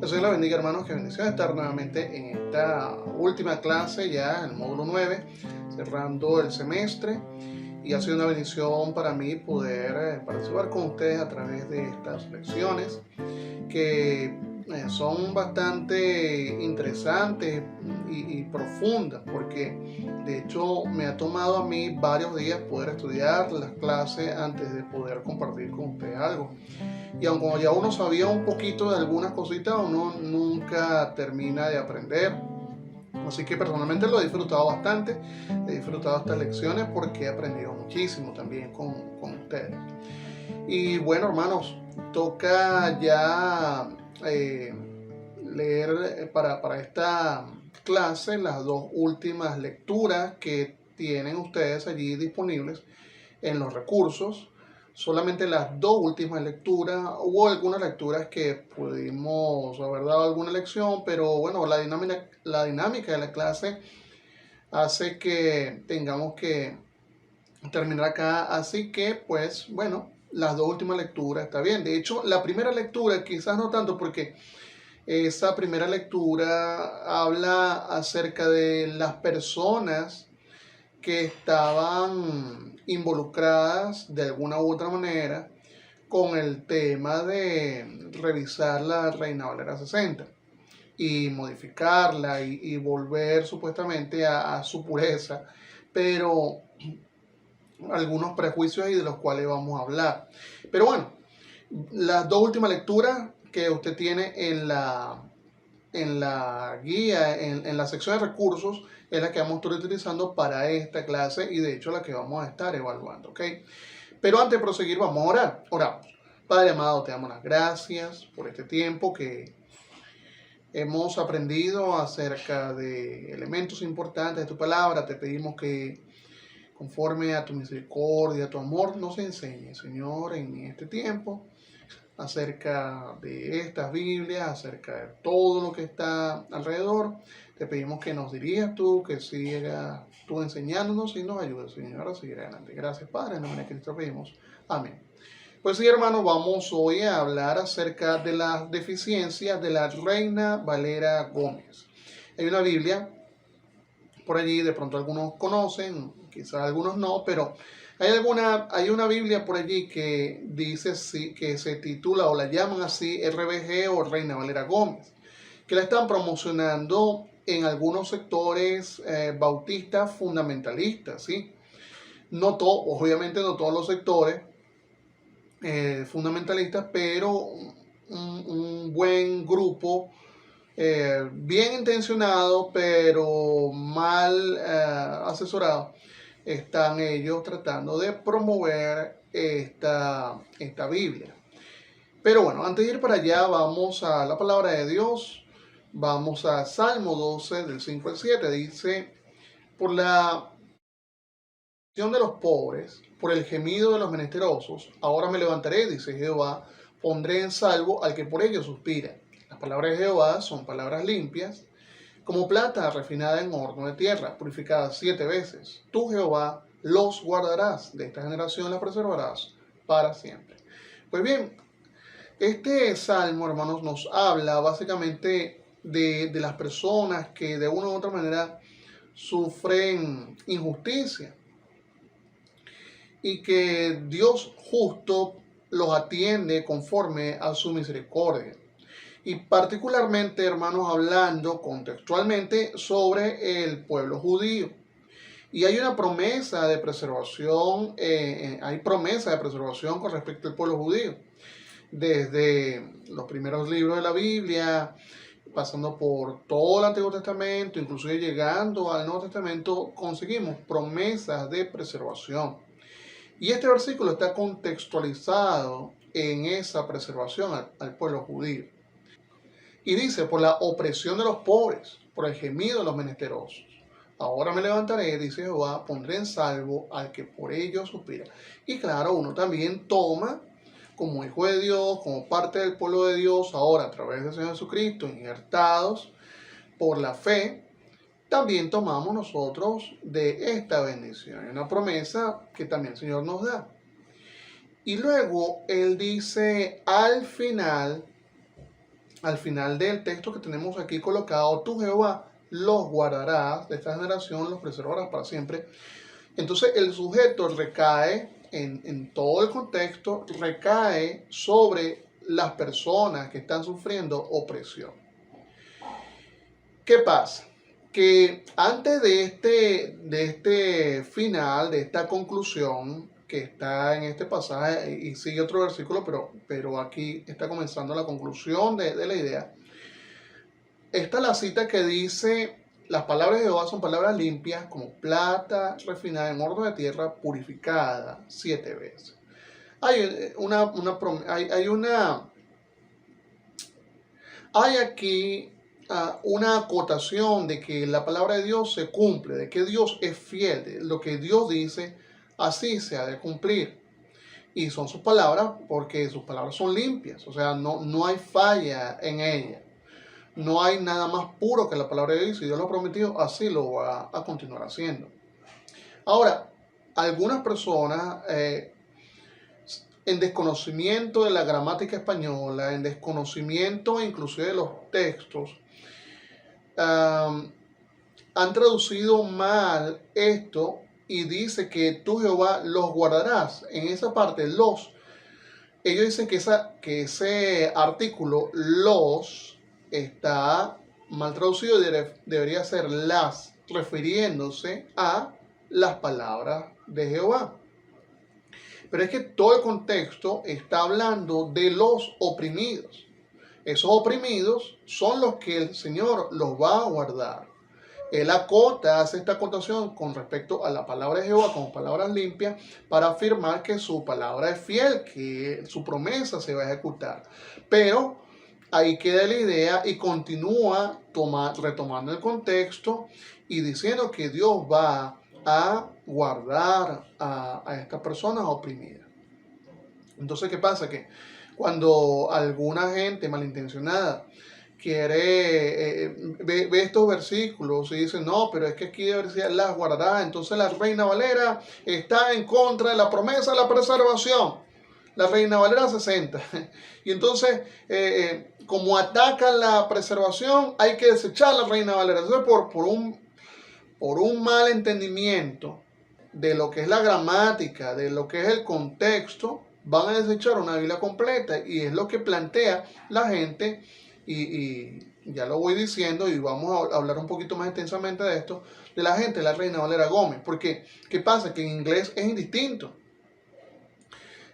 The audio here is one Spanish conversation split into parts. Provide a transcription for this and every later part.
Dios la bendiga, hermanos, que bendición estar nuevamente en esta última clase, ya en el módulo 9, cerrando el semestre. Y ha sido una bendición para mí poder participar con ustedes a través de estas lecciones que son bastante interesantes y profundas, porque de hecho me ha tomado a mí varios días poder estudiar las clases antes de poder compartir con ustedes algo. Y aunque ya uno sabía un poquito de algunas cositas, uno nunca termina de aprender. Así que personalmente lo he disfrutado bastante, he disfrutado estas lecciones porque he aprendido muchísimo también con ustedes. Y bueno, hermanos, toca ya leer para esta clase las dos últimas lecturas que tienen ustedes allí disponibles en los recursos. Solamente las dos últimas lecturas, hubo algunas lecturas que pudimos haber dado alguna lección, pero bueno, la dinámica de la clase hace que tengamos que terminar acá, así que pues bueno, las dos últimas lecturas está bien. De hecho, la primera lectura quizás no tanto, porque esa primera lectura habla acerca de las personas que estaban involucradas de alguna u otra manera con el tema de revisar la Reina Valera 60 y modificarla y volver supuestamente a su pureza, pero algunos prejuicios y de los cuales vamos a hablar. Pero bueno, las dos últimas lecturas que usted tiene en la guía, en la sección de recursos, es la que vamos a estar utilizando para esta clase y de hecho la que vamos a estar evaluando, ¿ok? Pero antes de proseguir, vamos a orar. Oramos. Padre amado, te damos las gracias por este tiempo que hemos aprendido acerca de elementos importantes de tu palabra. Te pedimos que conforme a tu misericordia, a tu amor, nos enseñes, Señor, en este tiempo acerca de estas Biblias, acerca de todo lo que está alrededor. Te pedimos que nos dirijas tú, que sigas tú enseñándonos y nos ayudes, Señor, a seguir adelante. Gracias, Padre, en nombre de Cristo pedimos. Amén. Pues sí, hermanos, vamos hoy a hablar acerca de las deficiencias de la Reina Valera Gómez. Hay una Biblia por allí, de pronto algunos conocen, quizás algunos no, pero hay una Biblia por allí que dice sí, que se titula o la llaman así RBG o Reina Valera Gómez, que la están promocionando en algunos sectores bautistas fundamentalistas, ¿sí? No todo, obviamente no todos los sectores fundamentalistas, pero un buen grupo bien intencionado, pero mal asesorado, están ellos tratando de promover esta Biblia. Pero bueno, antes de ir para allá, vamos a la palabra de Dios. Vamos a Salmo 12, del 5 al 7. Dice, por la de los pobres, por el gemido de los menesterosos, ahora me levantaré, dice Jehová, pondré en salvo al que por ello suspira. Las palabras de Jehová son palabras limpias, como plata refinada en horno de tierra, purificada 7 veces. Tú, Jehová, los guardarás, de esta generación la preservarás para siempre. Pues bien, este salmo, hermanos, nos habla básicamente de las personas que de una u otra manera sufren injusticia y que Dios justo los atiende conforme a su misericordia. Y particularmente, hermanos, hablando contextualmente sobre el pueblo judío. Y hay una promesa de preservación, hay promesa de preservación con respecto al pueblo judío. Desde los primeros libros de la Biblia, pasando por todo el Antiguo Testamento, inclusive llegando al Nuevo Testamento, conseguimos promesas de preservación. Y este versículo está contextualizado en esa preservación al pueblo judío. Y dice, por la opresión de los pobres, por el gemido de los menesterosos. Ahora me levantaré, dice Jehová, pondré en salvo al que por ellos suspira. Y claro, uno también toma como hijo de Dios, como parte del pueblo de Dios, ahora a través del Señor Jesucristo, injertados por la fe, también tomamos nosotros de esta bendición. Es una promesa que también el Señor nos da. Y luego Él dice al final, al final del texto que tenemos aquí colocado, tú Jehová los guardarás, de esta generación los preservarás para siempre. Entonces el sujeto recae en todo el contexto, recae sobre las personas que están sufriendo opresión. ¿Qué pasa? Que antes de este final, de esta conclusión que está en este pasaje, y sigue otro versículo, pero aquí está comenzando la conclusión de la idea. Esta es la cita que dice: las palabras de Jehová son palabras limpias, como plata refinada en horno de tierra, purificada 7 veces. Hay aquí una acotación de que la palabra de Dios se cumple, de que Dios es fiel, de lo que Dios dice, así se ha de cumplir. Y son sus palabras porque sus palabras son limpias, o sea, no hay falla en ellas. No hay nada más puro que la palabra de Dios. Si Dios lo ha prometido, así lo va a continuar haciendo. Ahora, algunas personas, en desconocimiento de la gramática española, en desconocimiento inclusive de los textos, han traducido mal esto y dice que tú, Jehová, los guardarás. En esa parte, ellos dicen que ese artículo, los, está mal traducido y debería ser las, refiriéndose a las palabras de Jehová. Pero es que todo el contexto está hablando de los oprimidos. Esos oprimidos son los que el Señor los va a guardar. Él hace esta acotación con respecto a la palabra de Jehová como palabras limpias para afirmar que su palabra es fiel, que su promesa se va a ejecutar. Pero ahí queda la idea y continúa retomando el contexto y diciendo que Dios va a guardar a estas personas oprimidas. Entonces, ¿qué pasa? Que cuando alguna gente malintencionada ve estos versículos y dice: no, pero es que aquí decir las guardará, entonces la Reina Valera está en contra de la promesa de la preservación, la Reina Valera 60, y entonces como ataca la preservación, hay que desechar la Reina Valera. Entonces por un mal entendimiento de lo que es la gramática, de lo que es el contexto, van a desechar una Biblia completa, y es lo que plantea la gente. Y ya lo voy diciendo, y vamos a hablar un poquito más extensamente de esto, de la gente de la Reina Valera Gómez. Porque, ¿qué pasa? Que en inglés es indistinto.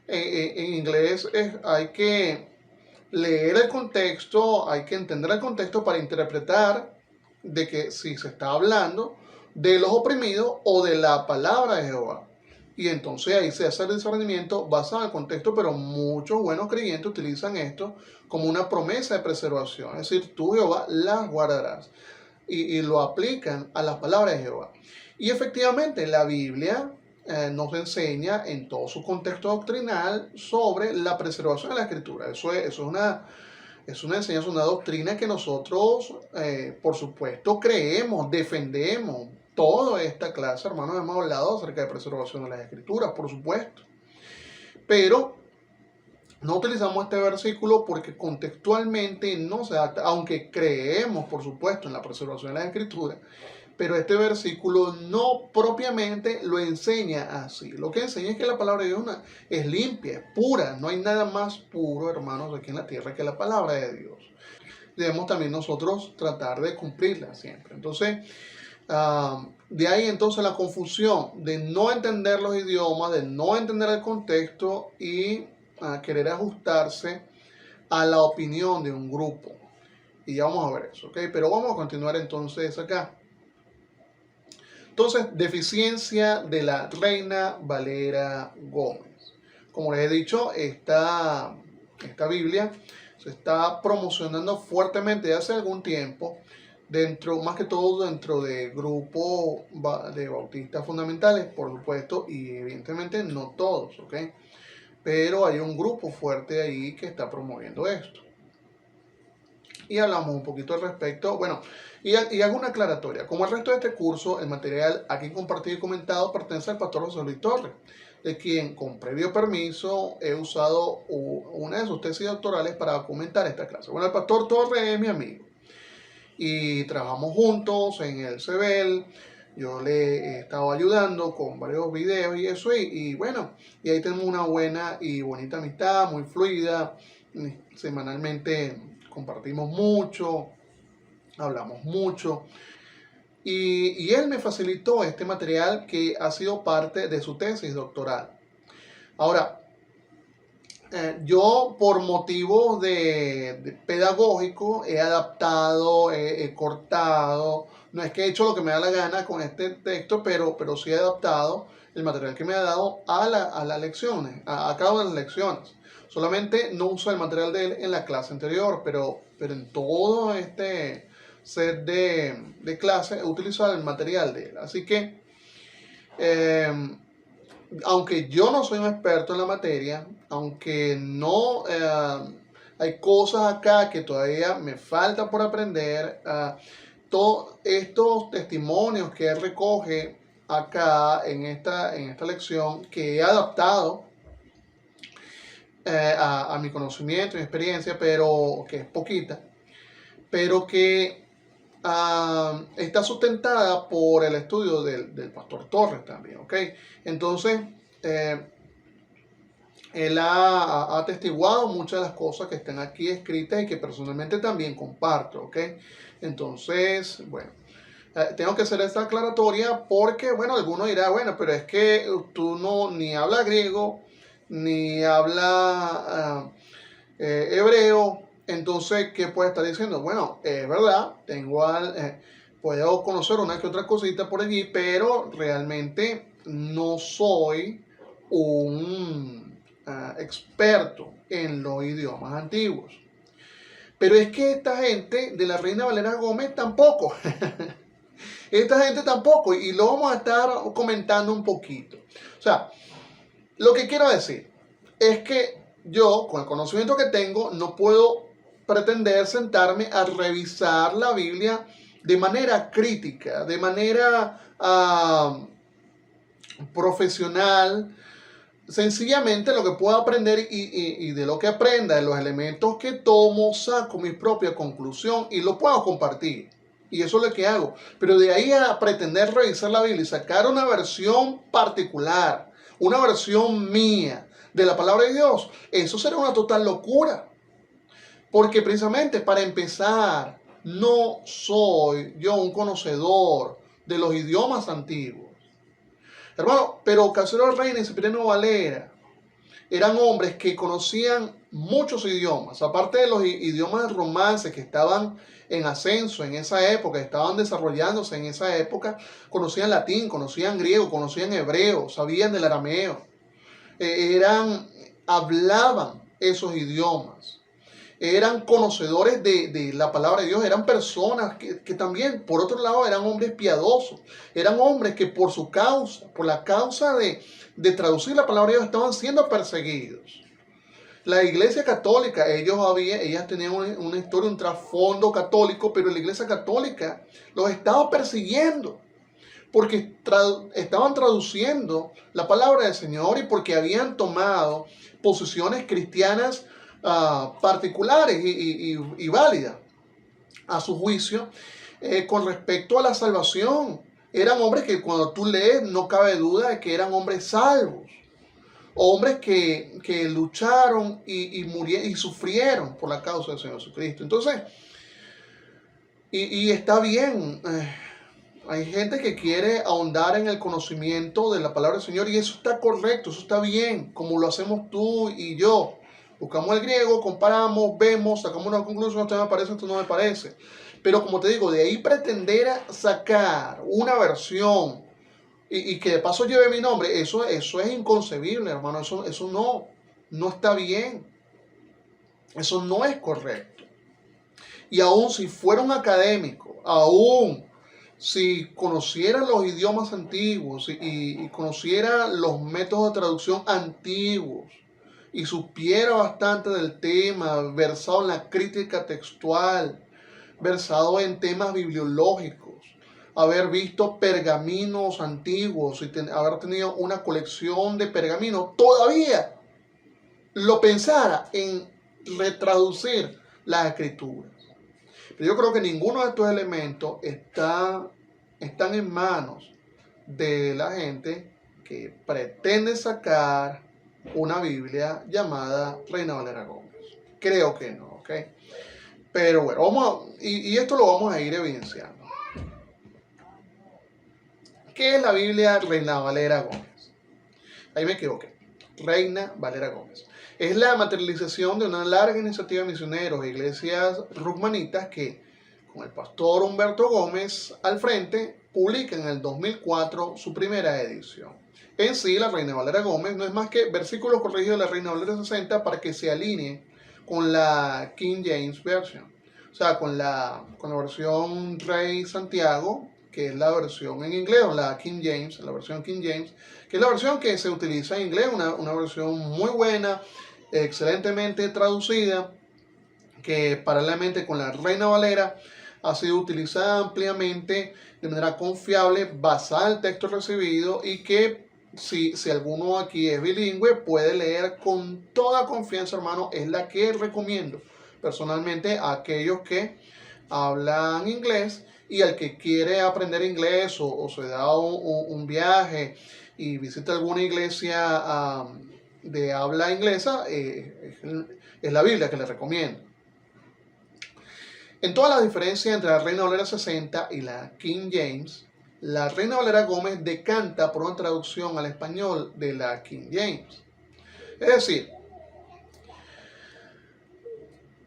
En inglés hay que leer el contexto, hay que entender el contexto para interpretar de que si se está hablando de los oprimidos o de la palabra de Jehová. Y entonces ahí se hace el discernimiento basado en el contexto, pero muchos buenos creyentes utilizan esto como una promesa de preservación. Es decir, tú, Jehová, las guardarás. Y lo aplican a las palabras de Jehová. Y efectivamente la Biblia nos enseña en todo su contexto doctrinal sobre la preservación de la Escritura. Eso es una enseñanza, una doctrina que nosotros, por supuesto, creemos, defendemos. Toda esta clase, hermanos, hemos hablado acerca de preservación de las Escrituras, por supuesto. Pero no utilizamos este versículo porque contextualmente no se adapta, aunque creemos, por supuesto, en la preservación de las Escrituras, pero este versículo no propiamente lo enseña así. Lo que enseña es que la palabra de Dios es limpia, es pura. No hay nada más puro, hermanos, aquí en la tierra que la palabra de Dios. Debemos también nosotros tratar de cumplirla siempre. Entonces, de ahí entonces la confusión de no entender los idiomas, de no entender el contexto y querer ajustarse a la opinión de un grupo. Y ya vamos a ver eso, ¿ok? Pero vamos a continuar entonces acá. Entonces, deficiencia de la Reina Valera Gómez. Como les he dicho, esta Biblia se está promocionando fuertemente hace algún tiempo, más que todo dentro de grupos de bautistas fundamentales, por supuesto, y evidentemente no todos, ¿ok? Pero hay un grupo fuerte ahí que está promoviendo esto. Y hablamos un poquito al respecto. Bueno, y hago una aclaratoria. Como el resto de este curso, el material aquí compartido y comentado pertenece al pastor José Luis Torres. de quien con previo permiso he usado una de sus tesis doctorales para documentar esta clase. Bueno, el pastor Torres es mi amigo y trabajamos juntos en el CEBEL. Yo le he estado ayudando con varios videos y eso, y bueno, y ahí tenemos una buena y bonita amistad, muy fluida. Semanalmente compartimos mucho, hablamos mucho. Y él me facilitó este material que ha sido parte de su tesis doctoral. Ahora, yo por motivos de pedagógico he adaptado, he cortado, no es que he hecho lo que me da la gana con este texto, pero sí he adaptado el material que me ha dado a las lecciones, a cada una de las lecciones. Solamente no uso el material de él en la clase anterior, pero en todo este set de clases he utilizado el material de él. Así que, aunque yo no soy un experto en la materia, aunque no hay cosas acá que todavía me falta por aprender, todos estos testimonios que él recoge acá en esta lección, que he adaptado a mi conocimiento y mi experiencia, pero que es poquita, pero que está sustentada por el estudio del pastor Torres también, ¿ok? Entonces, él ha atestiguado muchas de las cosas que están aquí escritas y que personalmente también comparto, ¿ok? Entonces, bueno, tengo que hacer esta aclaratoria porque, bueno, alguno dirá, bueno, pero es que tú no ni hablas griego, ni hablas hebreo, entonces, ¿qué puede estar diciendo? Bueno, es verdad, puedo conocer una que otra cosita por allí, pero realmente no soy un experto en los idiomas antiguos. Pero es que esta gente de la Reina Valera Gómez tampoco. Esta gente tampoco, y lo vamos a estar comentando un poquito. O sea, lo que quiero decir es que yo, con el conocimiento que tengo, no puedo pretender sentarme a revisar la Biblia de manera crítica, de manera profesional. Sencillamente lo que puedo aprender y de lo que aprenda, de los elementos que tomo, saco mi propia conclusión y lo puedo compartir. Y eso es lo que hago. Pero de ahí a pretender revisar la Biblia y sacar una versión particular, una versión mía de la palabra de Dios, eso será una total locura. Porque precisamente para empezar, no soy yo un conocedor de los idiomas antiguos. Hermano, pero Casero Reina y Cipriano Valera eran hombres que conocían muchos idiomas, aparte de los idiomas romances que estaban en ascenso en esa época, estaban desarrollándose en esa época, conocían latín, conocían griego, conocían hebreo, sabían del arameo, hablaban esos idiomas, eran conocedores de la palabra de Dios, eran personas que también, por otro lado, eran hombres piadosos, eran hombres que por su causa, por la causa de traducir la palabra de Dios, estaban siendo perseguidos. La Iglesia Católica, ellas tenían una historia, un trasfondo católico, pero la Iglesia Católica los estaba persiguiendo porque estaban traduciendo la palabra del Señor y porque habían tomado posiciones cristianas particulares y válidas a su juicio con respecto a la salvación. Eran hombres que cuando tú lees no cabe duda de que eran hombres salvos, hombres que lucharon y murieron y sufrieron por la causa del Señor Jesucristo. Entonces, y está bien, hay gente que quiere ahondar en el conocimiento de la palabra del Señor y eso está correcto, eso está bien, como lo hacemos tú y yo. Buscamos el griego, comparamos, vemos, sacamos una conclusión, esto me parece, esto no me parece. Pero como te digo, de ahí pretender sacar una versión y que de paso lleve mi nombre, eso es inconcebible, hermano, eso no está bien. Eso no es correcto. Y aún si fuera un académico, aún si conociera los idiomas antiguos y conociera los métodos de traducción antiguos y supiera bastante del tema, versado en la crítica textual, versado en temas bibliológicos, haber visto pergaminos antiguos y haber tenido una colección de pergaminos, todavía lo pensara en retraducir las escrituras. Pero yo creo que ninguno de estos elementos están en manos de la gente que pretende sacar una Biblia llamada Reina Valera Gómez. Creo que no, ¿ok? Pero bueno, y esto lo vamos a ir evidenciando. ¿Qué es la Biblia Reina Valera Gómez? Ahí me equivoqué. Reina Valera Gómez. Es la materialización de una larga iniciativa de misioneros e iglesias ruckmanitas que, con el pastor Humberto Gómez al frente, publica en el 2004 su primera edición. En sí, la Reina Valera Gómez no es más que versículos corregidos de la Reina Valera 60 para que se alineen con la King James Version. O sea, con la versión Rey Santiago, que es la versión en inglés, o la King James, la versión King James, que es la versión que se utiliza en inglés, una versión muy buena, excelentemente traducida, que paralelamente con la Reina Valera ha sido utilizada ampliamente de manera confiable, basada en el texto recibido, y que si alguno aquí es bilingüe puede leer con toda confianza, hermano. Es la que recomiendo personalmente a aquellos que hablan inglés y al que quiere aprender inglés o se da un viaje y visita alguna iglesia de habla inglesa, es la Biblia que le recomiendo. En todas las diferencias entre la Reina Valera 60 y la King James, la Reina Valera Gómez decanta por una traducción al español de la King James. Es decir,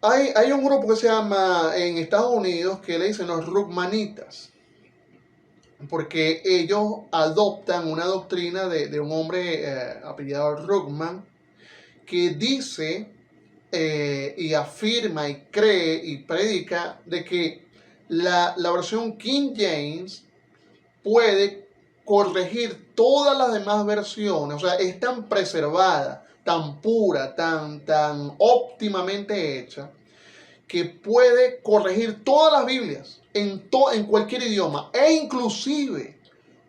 hay un grupo que se llama en Estados Unidos que le dicen los ruckmanitas, porque ellos adoptan una doctrina de un hombre apellidado Ruckman, que dice y afirma y cree y predica de que la versión King James puede corregir todas las demás versiones. O sea, es tan preservada, tan pura, tan óptimamente hecha, que puede corregir todas las Biblias en cualquier idioma, e inclusive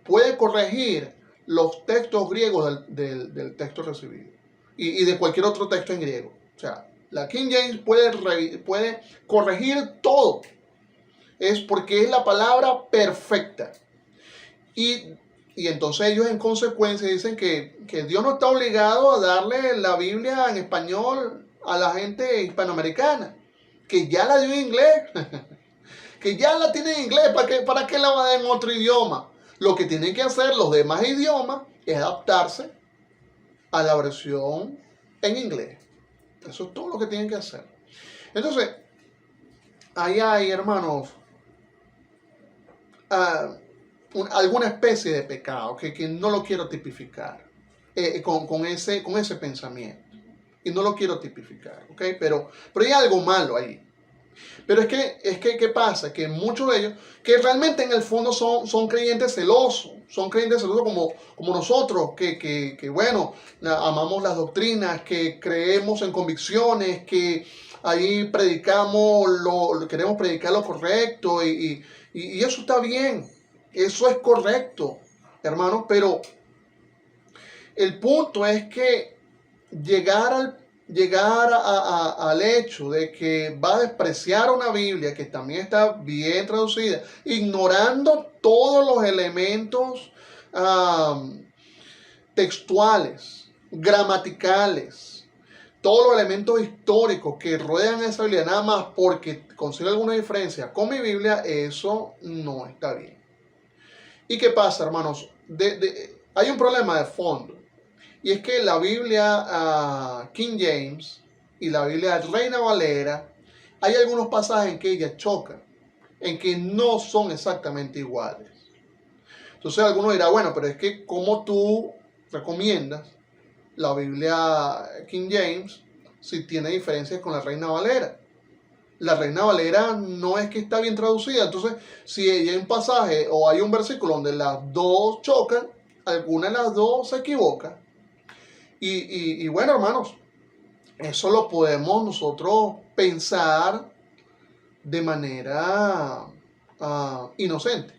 puede corregir los textos griegos del texto recibido y de cualquier otro texto en griego. O sea, la King James puede corregir todo. Es porque es la palabra perfecta. Y entonces ellos en consecuencia dicen que Dios no está obligado a darle la Biblia en español a la gente hispanoamericana, que ya la dio en inglés, que ya la tiene en inglés. ¿Para qué la va a dar en otro idioma? Lo que tienen que hacer los demás idiomas es adaptarse a la versión en inglés. Eso es todo lo que tienen que hacer. Entonces, ahí hay, hermanos, alguna especie de pecado que no lo quiero tipificar con ese pensamiento. Y no lo quiero tipificar, ¿ok? Pero hay algo malo ahí. Pero es que ¿qué pasa? Que muchos de ellos, que realmente en el fondo son creyentes celosos, como nosotros, que bueno, amamos las doctrinas, que creemos en convicciones, que ahí queremos predicar lo correcto y eso está bien, eso es correcto, hermanos, pero el punto es que llegar al hecho de que va a despreciar una Biblia que también está bien traducida, ignorando todos los elementos textuales, gramaticales, todos los elementos históricos que rodean esa Biblia, nada más porque consigue alguna diferencia con mi Biblia, eso no está bien. ¿Y qué pasa, hermanos? Hay un problema de fondo. Y es que la Biblia King James y la Biblia Reina Valera, hay algunos pasajes en que ellas chocan, en que no son exactamente iguales. Entonces alguno dirá, bueno, pero es que ¿cómo tú recomiendas la Biblia King James si tiene diferencias con la Reina Valera? La Reina Valera no es que está bien traducida. Entonces, si hay un pasaje o hay un versículo donde las dos chocan, alguna de las dos se equivoca. Y bueno, hermanos, eso lo podemos nosotros pensar de manera inocente.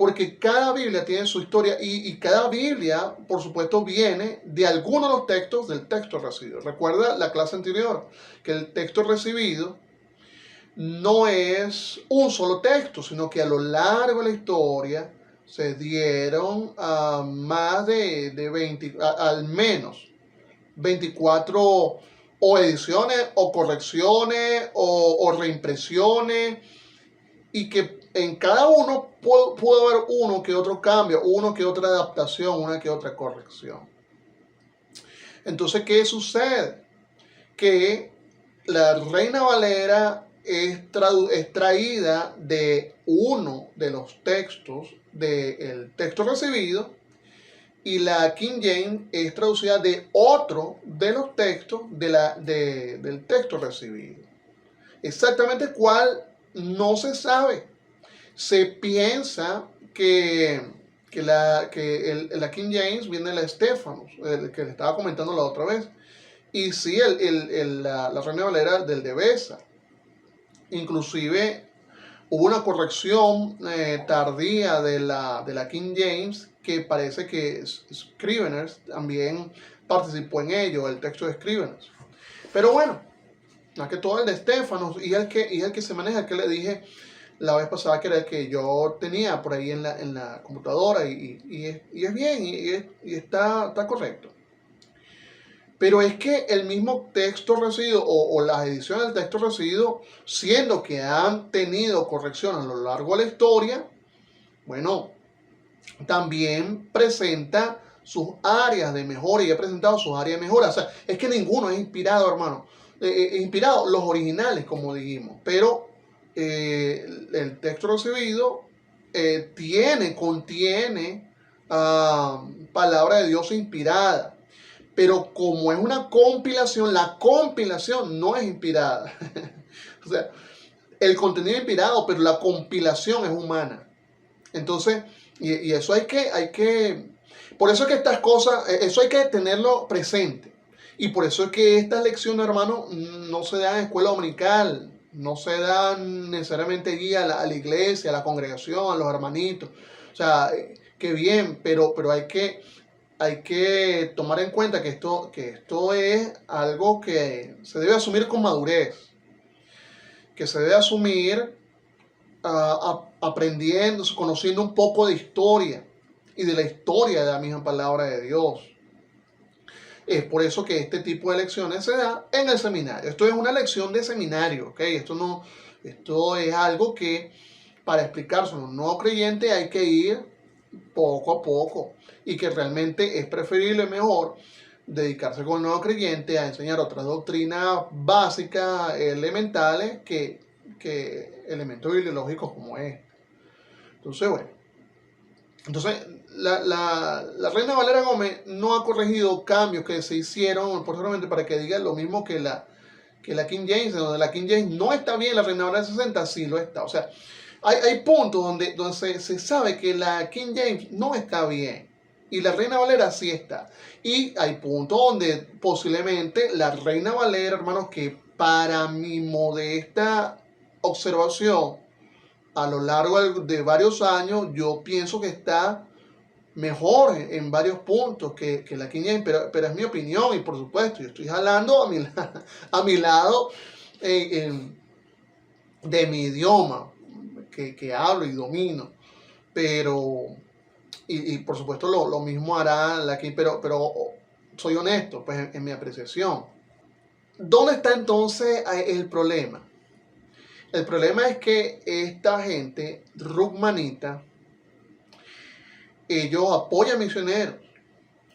porque cada Biblia tiene su historia y cada Biblia, por supuesto, viene de alguno de los textos del texto recibido. Recuerda la clase anterior, que el texto recibido no es un solo texto, sino que a lo largo de la historia se dieron más de 20, al menos 24 o ediciones o correcciones o reimpresiones, y que en cada uno pudo haber uno que otro cambio, uno que otra adaptación, una que otra corrección. Entonces, ¿qué sucede? Que la Reina Valera es traída de uno de los textos del texto recibido, y la King James es traducida de otro de los textos del texto recibido. Exactamente cuál no se sabe. Se piensa que la King James viene de la Stephanus, el que le estaba comentando la otra vez. Y sí, la Reina Valera del de Beza. Inclusive hubo una corrección tardía de la King James, que parece que Scriveners también participó en ello, el texto de Scriveners. Pero bueno, más que todo el de Stephanus, y el que se maneja, que le dije la vez pasada, que era el que yo tenía por ahí en la computadora, y es bien, y está correcto. Pero es que el mismo texto recibido o las ediciones del texto recibido, siendo que han tenido correcciones a lo largo de la historia, bueno, también presenta sus áreas de mejora, y he presentado sus áreas de mejora. O sea, es que ninguno es inspirado, hermano. Inspirado los originales, como dijimos, pero el texto recibido contiene palabra de Dios inspirada. Pero como es una compilación, la compilación no es inspirada. O sea, el contenido es inspirado, pero la compilación es humana. Entonces, y eso hay que, por eso es que estas cosas, eso hay que tenerlo presente. Y por eso es que estas lecciones, hermano, no se dan en escuela dominical, no se dan necesariamente guía a la iglesia, a la congregación, a los hermanitos. O sea, que bien, pero hay que tomar en cuenta que esto es algo que se debe asumir con madurez, que se debe asumir aprendiendo, conociendo un poco de historia y de la historia de la misma palabra de Dios. Es por eso que este tipo de lecciones se da en el seminario. Esto es una lección de seminario, ¿ok? Esto es algo que, para explicárselo a un nuevo creyente, hay que ir poco a poco, y que realmente es preferible, mejor, dedicarse con el nuevo creyente a enseñar otras doctrinas básicas, elementales, que elementos biológicos como este. Entonces, bueno. Entonces, la Reina Valera Gómez no ha corregido cambios que se hicieron posteriormente para que diga lo mismo que la King James, donde la King James no está bien, la Reina Valera 60 sí lo está. O sea, hay puntos donde se sabe que la King James no está bien y la Reina Valera sí está. Y hay puntos donde posiblemente la Reina Valera, hermanos, que para mi modesta observación a lo largo de varios años, yo pienso que está mejor en varios puntos que la King James, pero es mi opinión, y por supuesto yo estoy jalando a mi lado de mi idioma que hablo y domino, pero y por supuesto lo mismo hará la King, pero soy honesto pues en mi apreciación. ¿Dónde está entonces el problema? El problema es que esta gente ruckmanita, ellos apoyan misioneros,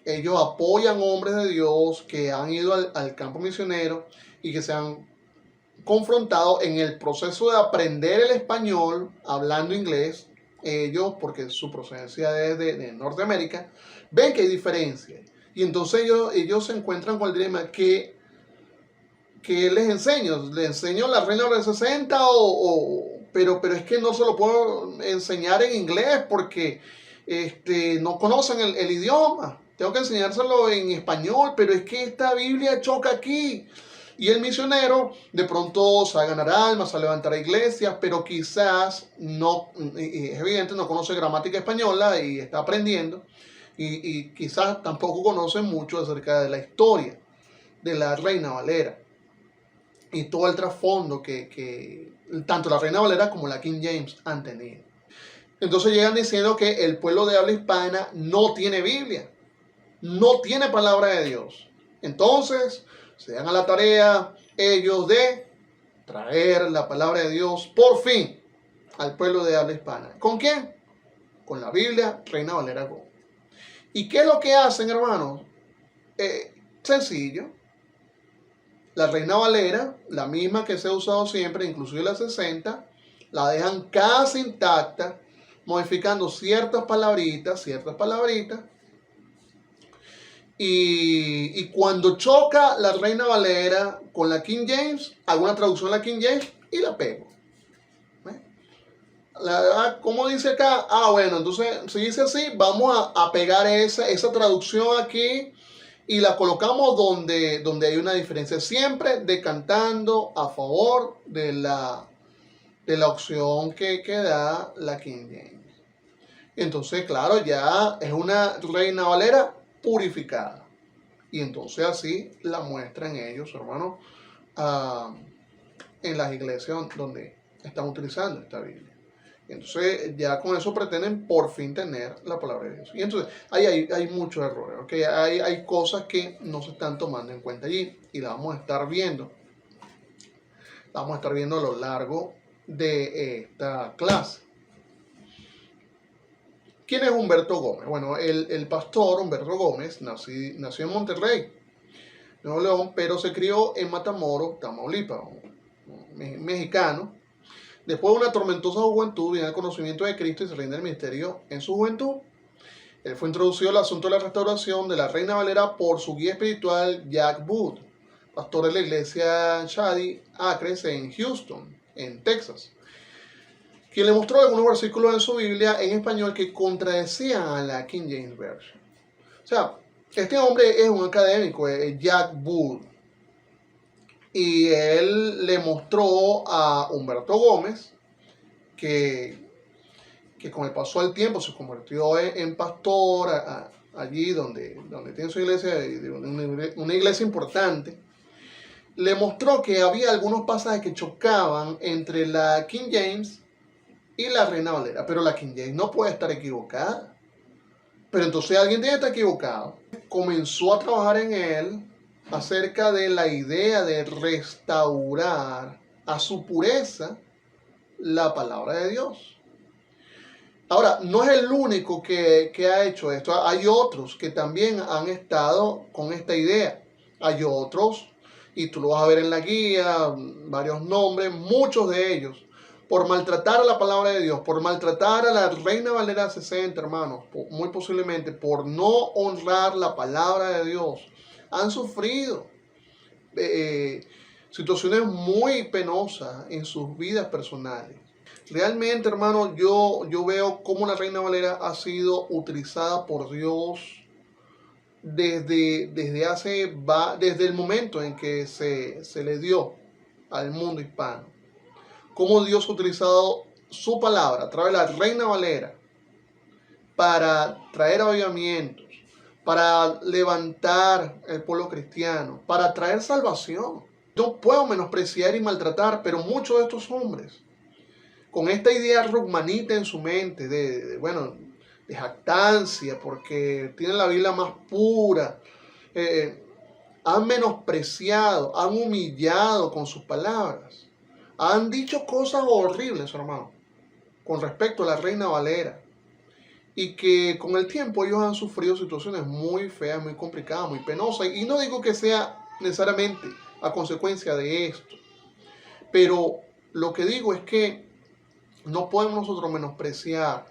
ellos apoyan hombres de Dios que han ido al campo misionero y que se han confrontado en el proceso de aprender el español hablando inglés. Ellos, porque su procedencia es de Norteamérica, ven que hay diferencias. Y entonces ellos se encuentran con el dilema que les enseño. ¿Les enseño la Reina Valera 60 pero es que no se lo puedo enseñar en inglés porque no conocen el idioma? Tengo que enseñárselo en español, pero es que esta Biblia choca aquí. Y el misionero de pronto se va a ganar almas, se va a levantar iglesias, pero quizás no, es evidente, no conoce gramática española y está aprendiendo. Y quizás tampoco conoce mucho acerca de la historia de la Reina Valera y todo el trasfondo que tanto la Reina Valera como la King James han tenido. Entonces llegan diciendo que el pueblo de habla hispana no tiene Biblia, no tiene palabra de Dios. Entonces se dan a la tarea ellos de traer la palabra de Dios por fin al pueblo de habla hispana. ¿Con quién? Con la Biblia Reina Valera Gómez. ¿Y qué es lo que hacen, hermanos? Sencillo. La Reina Valera, la misma que se ha usado siempre, inclusive la 60, la dejan casi intacta, modificando ciertas palabritas, y cuando choca la Reina Valera con la King James, hago una traducción a la King James y la pego. ¿Cómo dice acá? Bueno, entonces si dice así, vamos a pegar esa traducción aquí y la colocamos donde hay una diferencia, siempre decantando a favor de la opción que da la King James. Entonces, claro, ya es una Reina Valera purificada. Y entonces así la muestran ellos, hermanos, en las iglesias donde están utilizando esta Biblia. Entonces ya con eso pretenden por fin tener la palabra de Dios. Y entonces hay muchos errores, ¿okay? Hay cosas que no se están tomando en cuenta allí y la vamos a estar viendo. La vamos a estar viendo a lo largo de esta clase. ¿Quién es Humberto Gómez? Bueno, el pastor Humberto Gómez nació en Monterrey, Nuevo León, pero se crió en Matamoros, Tamaulipas, mexicano. Después de una tormentosa juventud, viene el conocimiento de Cristo y se rinde el ministerio en su juventud. Él fue introducido al asunto de la restauración de la Reina Valera por su guía espiritual Jack Wood, pastor de la iglesia Shady Acres en Houston, en Texas, quien le mostró algunos versículos en su Biblia en español que contradecían a la King James Version. O sea, este hombre es un académico, es Jack Wood, y él le mostró a Humberto Gómez que con el paso del tiempo se convirtió en pastor allí donde tiene su iglesia, una iglesia importante. Le mostró que había algunos pasajes que chocaban entre la King James y la Reina Valera, pero la King James no puede estar equivocada. Pero entonces alguien tiene que estar equivocado. Comenzó a trabajar en él acerca de la idea de restaurar a su pureza la palabra de Dios. Ahora, no es el único que ha hecho esto. Hay otros que también han estado con esta idea. Hay otros, y tú lo vas a ver en la guía, varios nombres, muchos de ellos, por maltratar a la palabra de Dios, por maltratar a la Reina Valera 60, hermanos, muy posiblemente por no honrar la palabra de Dios, han sufrido situaciones muy penosas en sus vidas personales. Realmente, hermano, yo veo cómo la Reina Valera ha sido utilizada por Dios desde el momento en que se le dio al mundo hispano. Cómo Dios ha utilizado su palabra a través de la Reina Valera para traer avivamientos, para levantar el pueblo cristiano, para traer salvación. No puedo menospreciar y maltratar, pero muchos de estos hombres, con esta idea rugmanita en su mente de jactancia, porque tienen la Biblia más pura, han menospreciado, han humillado con sus palabras, han dicho cosas horribles, hermano, con respecto a la Reina Valera, y que con el tiempo ellos han sufrido situaciones muy feas, muy complicadas, muy penosas, y no digo que sea necesariamente a consecuencia de esto, pero lo que digo es que no podemos nosotros menospreciar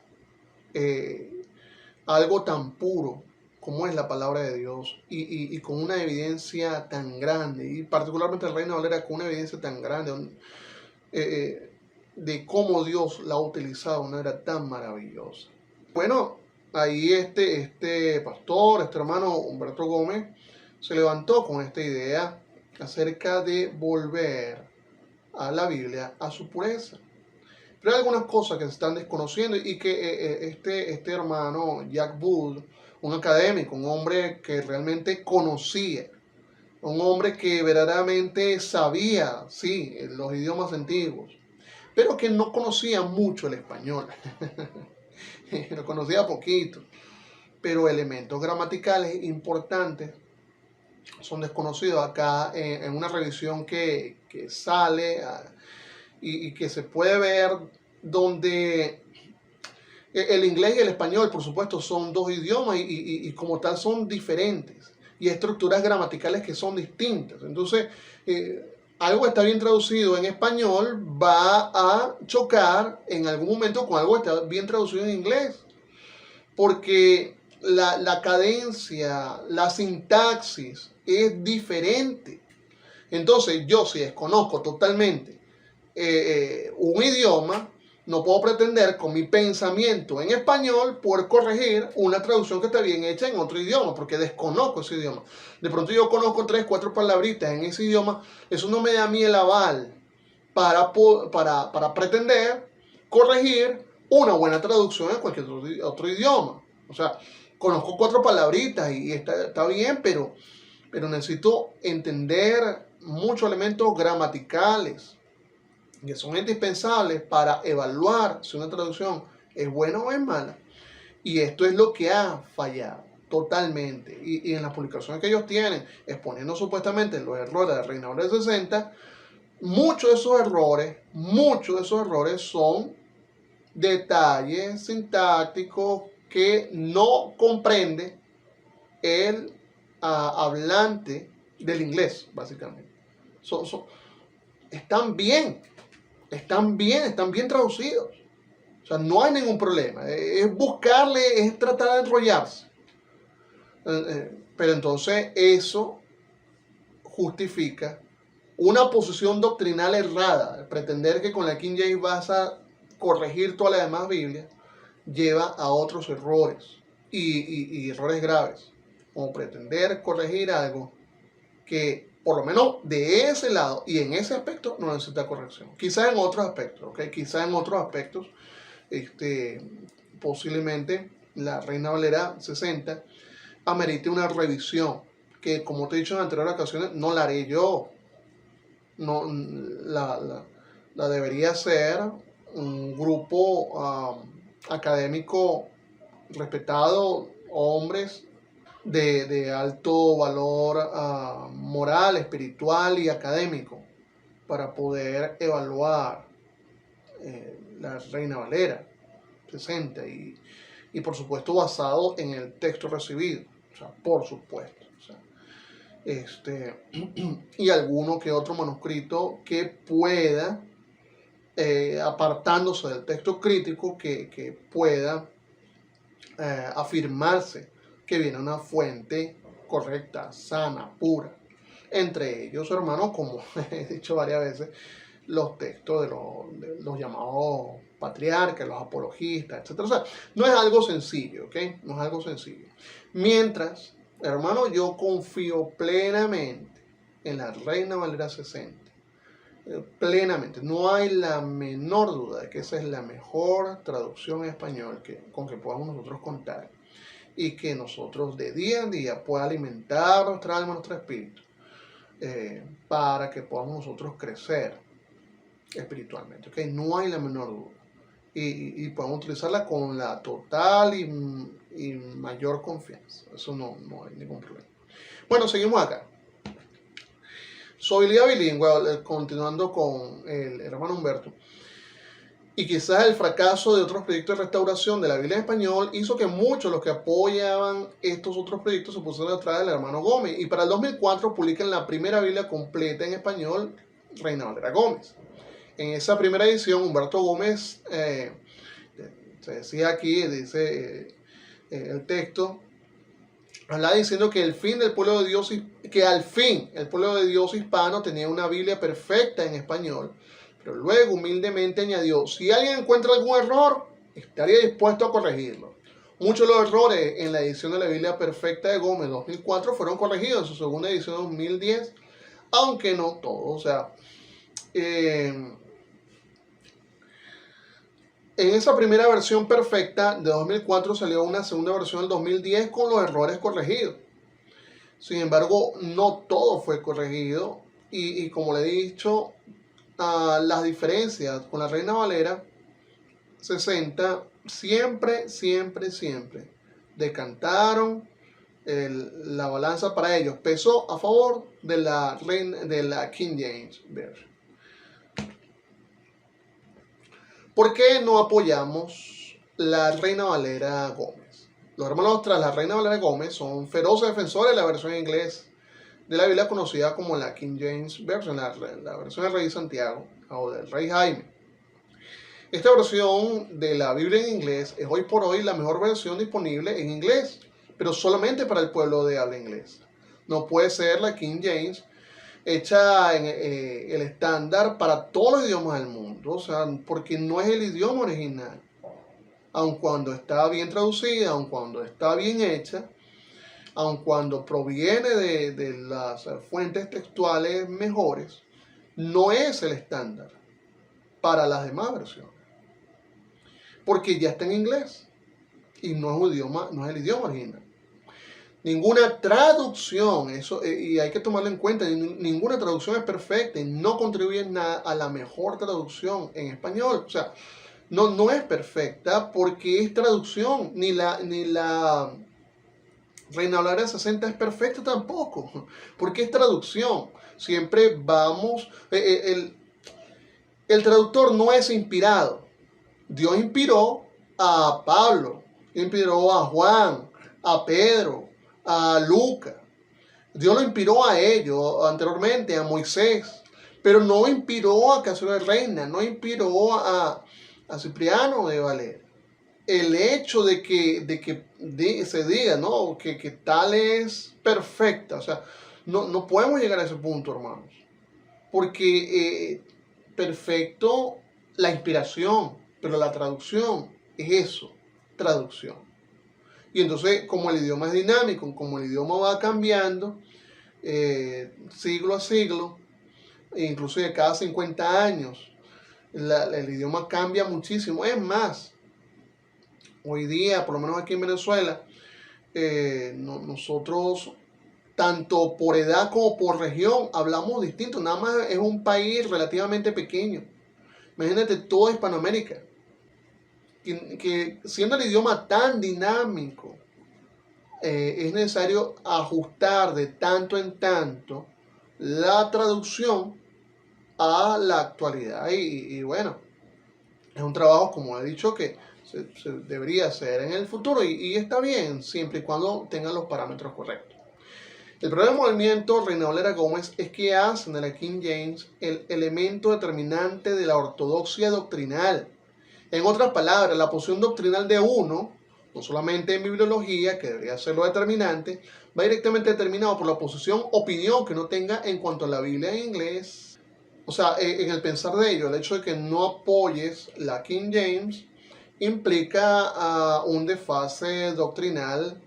algo tan puro como es la palabra de Dios y con una evidencia tan grande, y particularmente la Reina Valera con una evidencia tan grande de cómo Dios la ha utilizado de una manera tan maravillosa. Bueno, ahí este pastor, este hermano Humberto Gómez, se levantó con esta idea acerca de volver a la Biblia a su pureza. Pero hay algunas cosas que se están desconociendo y que este hermano Jack Bull, un académico, un hombre que realmente conocía, un hombre que verdaderamente sabía, sí, los idiomas antiguos, pero que no conocía mucho el español. Lo conocía poquito, pero elementos gramaticales importantes son desconocidos acá en una revisión que sale y que se puede ver donde el inglés y el español, por supuesto, son dos idiomas y como tal son diferentes y estructuras gramaticales que son distintas. Entonces, algo que está bien traducido en español va a chocar en algún momento con algo que está bien traducido en inglés, porque la cadencia, la sintaxis es diferente. Entonces, yo si desconozco totalmente un idioma, no puedo pretender con mi pensamiento en español poder corregir una traducción que está bien hecha en otro idioma, porque desconozco ese idioma. De pronto yo conozco 3, 4 palabritas en ese idioma, eso no me da a mí el aval para pretender corregir una buena traducción en cualquier otro idioma. O sea, conozco 4 palabritas y está bien, pero necesito entender muchos elementos gramaticales que son indispensables para evaluar si una traducción es buena o es mala. Y esto es lo que ha fallado totalmente. Y en las publicaciones que ellos tienen, exponiendo supuestamente los errores de Reina Valera 60, muchos de esos errores son detalles sintácticos que no comprende el hablante del inglés, básicamente. Están bien traducidos. O sea, no hay ningún problema. Es buscarle, es tratar de enrollarse. Pero entonces eso justifica una posición doctrinal errada. Pretender que con la King James vas a corregir toda la demás Biblia lleva a otros errores y errores graves. Como pretender corregir algo que por lo menos de ese lado y en ese aspecto no necesita corrección. Quizás en otros aspectos, ¿ok? Quizás en otros aspectos, posiblemente la Reina Valera 60 amerite una revisión que, como te he dicho en anteriores ocasiones, no la haré yo. No, la debería hacer un grupo académico respetado, hombres de alto valor moral, espiritual y académico para poder evaluar la Reina Valera 60 y por supuesto basado en el texto recibido, o sea, por supuesto. O sea, y alguno que otro manuscrito que pueda, apartándose del texto crítico, que pueda afirmarse que viene una fuente correcta, sana, pura. Entre ellos, hermanos, como he dicho varias veces, los textos de los llamados patriarcas, los apologistas, etc. O sea, no es algo sencillo, ¿ok? No es algo sencillo. Mientras, hermano, yo confío plenamente en la Reina Valera 60. Plenamente. No hay la menor duda de que esa es la mejor traducción en español con que podamos nosotros contar. Y que nosotros de día en día pueda alimentar nuestra alma, nuestro espíritu, para que podamos nosotros crecer espiritualmente. ¿Okay? No hay la menor duda. Y podemos utilizarla con la total y mayor confianza. Eso no hay ningún problema. Bueno, seguimos acá. Su habilidad bilingüe, continuando con el hermano Humberto. Y quizás el fracaso de otros proyectos de restauración de la Biblia en español hizo que muchos de los que apoyaban estos otros proyectos se pusieron detrás del hermano Gómez. Y para el 2004 publican la primera Biblia completa en español, Reina Valera Gómez. En esa primera edición, Humberto Gómez, se decía aquí, dice el texto, habla diciendo que el fin del pueblo de Dios, que al fin el pueblo de Dios hispano tenía una Biblia perfecta en español. Pero luego humildemente añadió, si alguien encuentra algún error, estaría dispuesto a corregirlo. Muchos de los errores en la edición de la Biblia perfecta de Gómez 2004 fueron corregidos en su segunda edición de 2010 aunque no todo. O sea, en esa primera versión perfecta de 2004 salió una segunda versión del 2010 con los errores corregidos. Sin embargo, no todo fue corregido y como le he dicho, las diferencias con la Reina Valera 60 siempre decantaron la balanza para ellos. Pesó a favor de la King James Version. ¿Por qué no apoyamos la Reina Valera Gómez? Los hermanos tras la Reina Valera Gómez son feroces defensores de la versión en inglés de la Biblia conocida como la King James Version, la versión del Rey Santiago o del Rey Jaime. Esta versión de la Biblia en inglés es hoy por hoy la mejor versión disponible en inglés, pero solamente para el pueblo de habla inglesa. No puede ser la King James hecha en el estándar para todos los idiomas del mundo, o sea, porque no es el idioma original. Aun cuando está bien traducida, aun cuando está bien hecha, aun cuando proviene de las fuentes textuales mejores, no es el estándar para las demás versiones. Porque ya está en inglés y no es el idioma original. Ninguna traducción, y hay que tomarlo en cuenta, ninguna traducción es perfecta y no contribuye nada a la mejor traducción en español. O sea, no es perfecta porque es traducción, ni la Reina Valera 60 es perfecta tampoco, porque es traducción. Siempre vamos, el traductor no es inspirado. Dios inspiró a Pablo, inspiró a Juan, a Pedro, a Lucas. Dios lo inspiró a ellos anteriormente, a Moisés, pero no inspiró a Casio de Reina, no inspiró a Cipriano de Valera. El hecho de que se diga, ¿no?, que tal es perfecta, o sea, no podemos llegar a ese punto, hermanos, porque perfecto la inspiración, pero la traducción es eso, traducción. Y entonces, como el idioma es dinámico, como el idioma va cambiando siglo a siglo, inclusive cada 50 años, el idioma cambia muchísimo. Es más, hoy día, por lo menos aquí en Venezuela, nosotros, tanto por edad como por región, hablamos distinto. Nada más es un país relativamente pequeño. Imagínate toda Hispanoamérica, que siendo el idioma tan dinámico, es necesario ajustar de tanto en tanto la traducción a la actualidad. Y bueno, es un trabajo, como he dicho, que se debería hacer en el futuro y está bien, siempre y cuando tengan los parámetros correctos. El problema del movimiento Reina Valera Gómez es que hacen de la King James el elemento determinante de la ortodoxia doctrinal. En otras palabras, la posición doctrinal de uno, no solamente en bibliología, que debería ser lo determinante, va directamente determinado por la posición, opinión que uno tenga en cuanto a la Biblia en inglés. O sea, en el pensar de ello, el hecho de que no apoyes la King James implica un desfase doctrinal,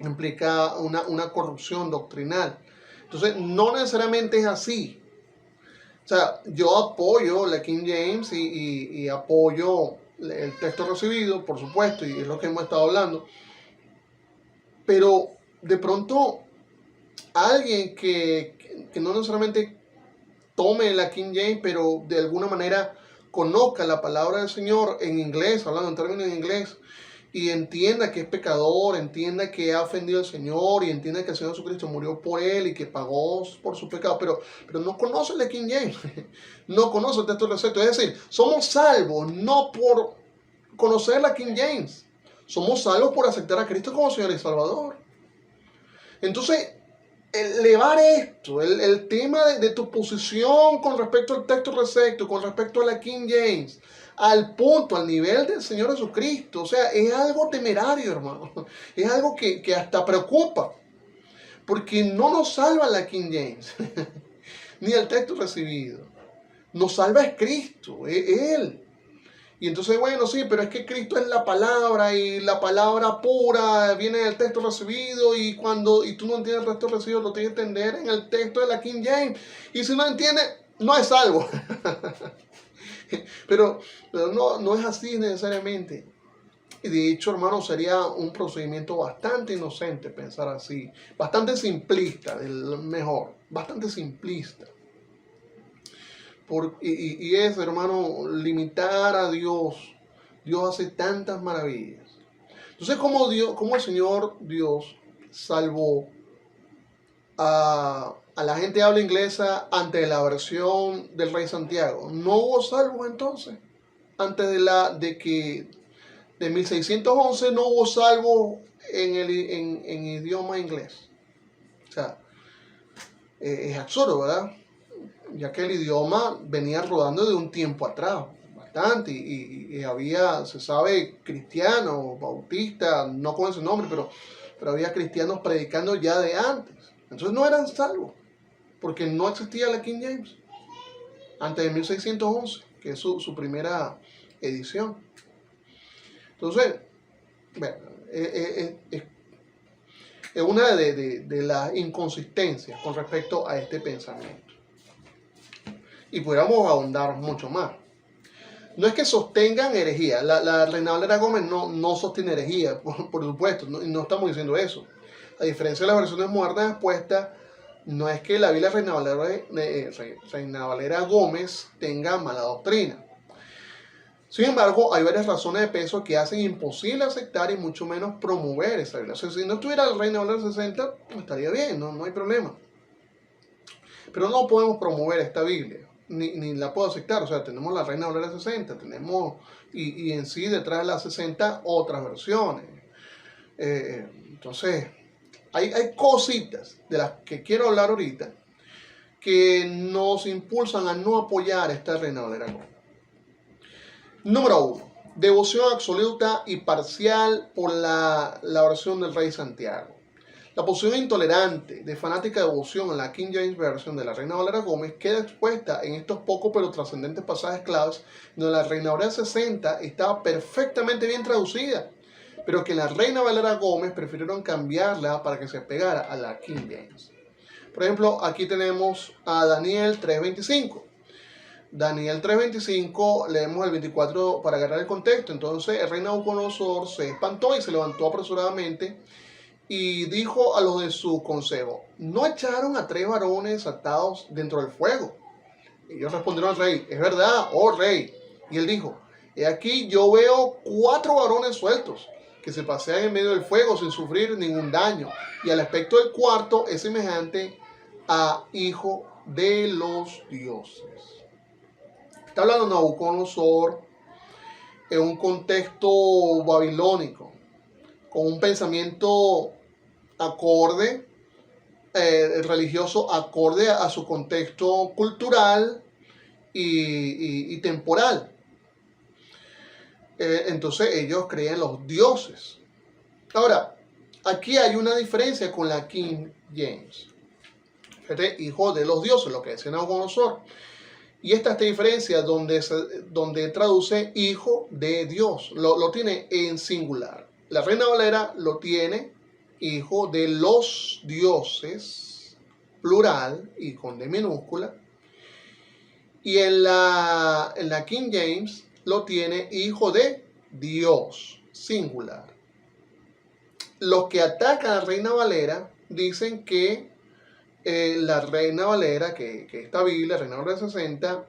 implica una corrupción doctrinal. Entonces, no necesariamente es así. O sea, yo apoyo la King James y apoyo el texto recibido, por supuesto, y es lo que hemos estado hablando. Pero de pronto, alguien que no necesariamente tome la King James, pero de alguna manera conozca la palabra del Señor en inglés, hablando en términos en inglés, y entienda que es pecador, entienda que ha ofendido al Señor y entienda que el Señor Jesucristo murió por él y que pagó por su pecado, pero no conoce la King James, no conoce el texto recepto. Es decir, somos salvos no por conocer la King James, somos salvos por aceptar a Cristo como Señor y Salvador. Entonces, elevar esto, el tema de tu posición con respecto al texto recepto, con respecto a la King James, al punto, al nivel del Señor Jesucristo, o sea, es algo temerario, hermano. Es algo que hasta preocupa, porque no nos salva la King James, ni el texto recibido. Nos salva es Cristo, es Él. Y entonces, bueno, sí, pero es que Cristo es la palabra y la palabra pura viene del texto recibido y tú no entiendes el texto recibido, lo tienes que entender en el texto de la King James. Y si no entiendes, no es salvo. pero no es así necesariamente. Y de hecho, hermano, sería un procedimiento bastante inocente pensar así. Bastante simplista, bastante simplista. Y es, hermano, limitar a Dios. Dios hace tantas maravillas. Entonces, ¿cómo el Señor Dios salvó a la gente de habla inglesa ante la versión del Rey Santiago? No hubo salvos entonces. Antes de 1611 no hubo salvos en idioma inglés. O sea, es absurdo, ¿verdad? Ya que el idioma venía rodando de un tiempo atrás, bastante, y había, se sabe, cristianos, bautistas, no con ese nombre, pero había cristianos predicando ya de antes. Entonces no eran salvos, porque no existía la King James, antes de 1611, que es su primera edición. Entonces, bueno, es una de las inconsistencias con respecto a este pensamiento. Y pudiéramos ahondar mucho más. No es que sostengan herejía. La Reina Valera Gómez no sostiene herejía, por supuesto, no estamos diciendo eso. A diferencia de las versiones modernas expuestas, no es que la Biblia Reina Valera Gómez tenga mala doctrina. Sin embargo, hay varias razones de peso que hacen imposible aceptar y mucho menos promover esa Biblia. O sea, si no estuviera la Reina Valera 60, estaría bien, no hay problema. Pero no podemos promover esta Biblia, ni la puedo aceptar. O sea, tenemos la Reina Valera 60, tenemos, y en sí detrás de la 60 otras versiones. Entonces, hay cositas de las que quiero hablar ahorita que nos impulsan a no apoyar esta Reina Valera Gómez. Número 1. Devoción absoluta y parcial por la versión del Rey Santiago. La posición intolerante de fanática devoción en la King James Version de la Reina Valera Gómez queda expuesta en estos pocos pero trascendentes pasajes claves donde la Reina Valera 60 estaba perfectamente bien traducida, pero que la Reina Valera Gómez prefirieron cambiarla para que se pegara a la King James. Por ejemplo, aquí tenemos a Daniel 3.25. Daniel 3.25, leemos el 24 para agarrar el contexto. Entonces el rey Nabucodonosor se espantó y se levantó apresuradamente y dijo a los de su consejo: ¿no echaron a 3 varones atados dentro del fuego? Ellos respondieron al rey: es verdad, oh rey. Y él dijo: he aquí yo veo 4 varones sueltos que se pasean en medio del fuego sin sufrir ningún daño, y el aspecto del cuarto es semejante a hijo de los dioses. Está hablando Nabucodonosor en un contexto babilónico, con un pensamiento acorde, religioso, acorde a su contexto cultural y temporal. Entonces ellos creen en los dioses. Ahora, aquí hay una diferencia con la King James. Fíjate, hijo de los dioses, lo que decía Nabucodonosor. Y esta diferencia donde traduce hijo de Dios. Lo tiene en singular. La Reina Valera lo tiene hijo de los dioses, plural y con D minúscula. Y en la King James lo tiene hijo de Dios, singular. Los que atacan a la Reina Valera dicen que la Reina Valera, que esta Biblia, Reina Valera 60,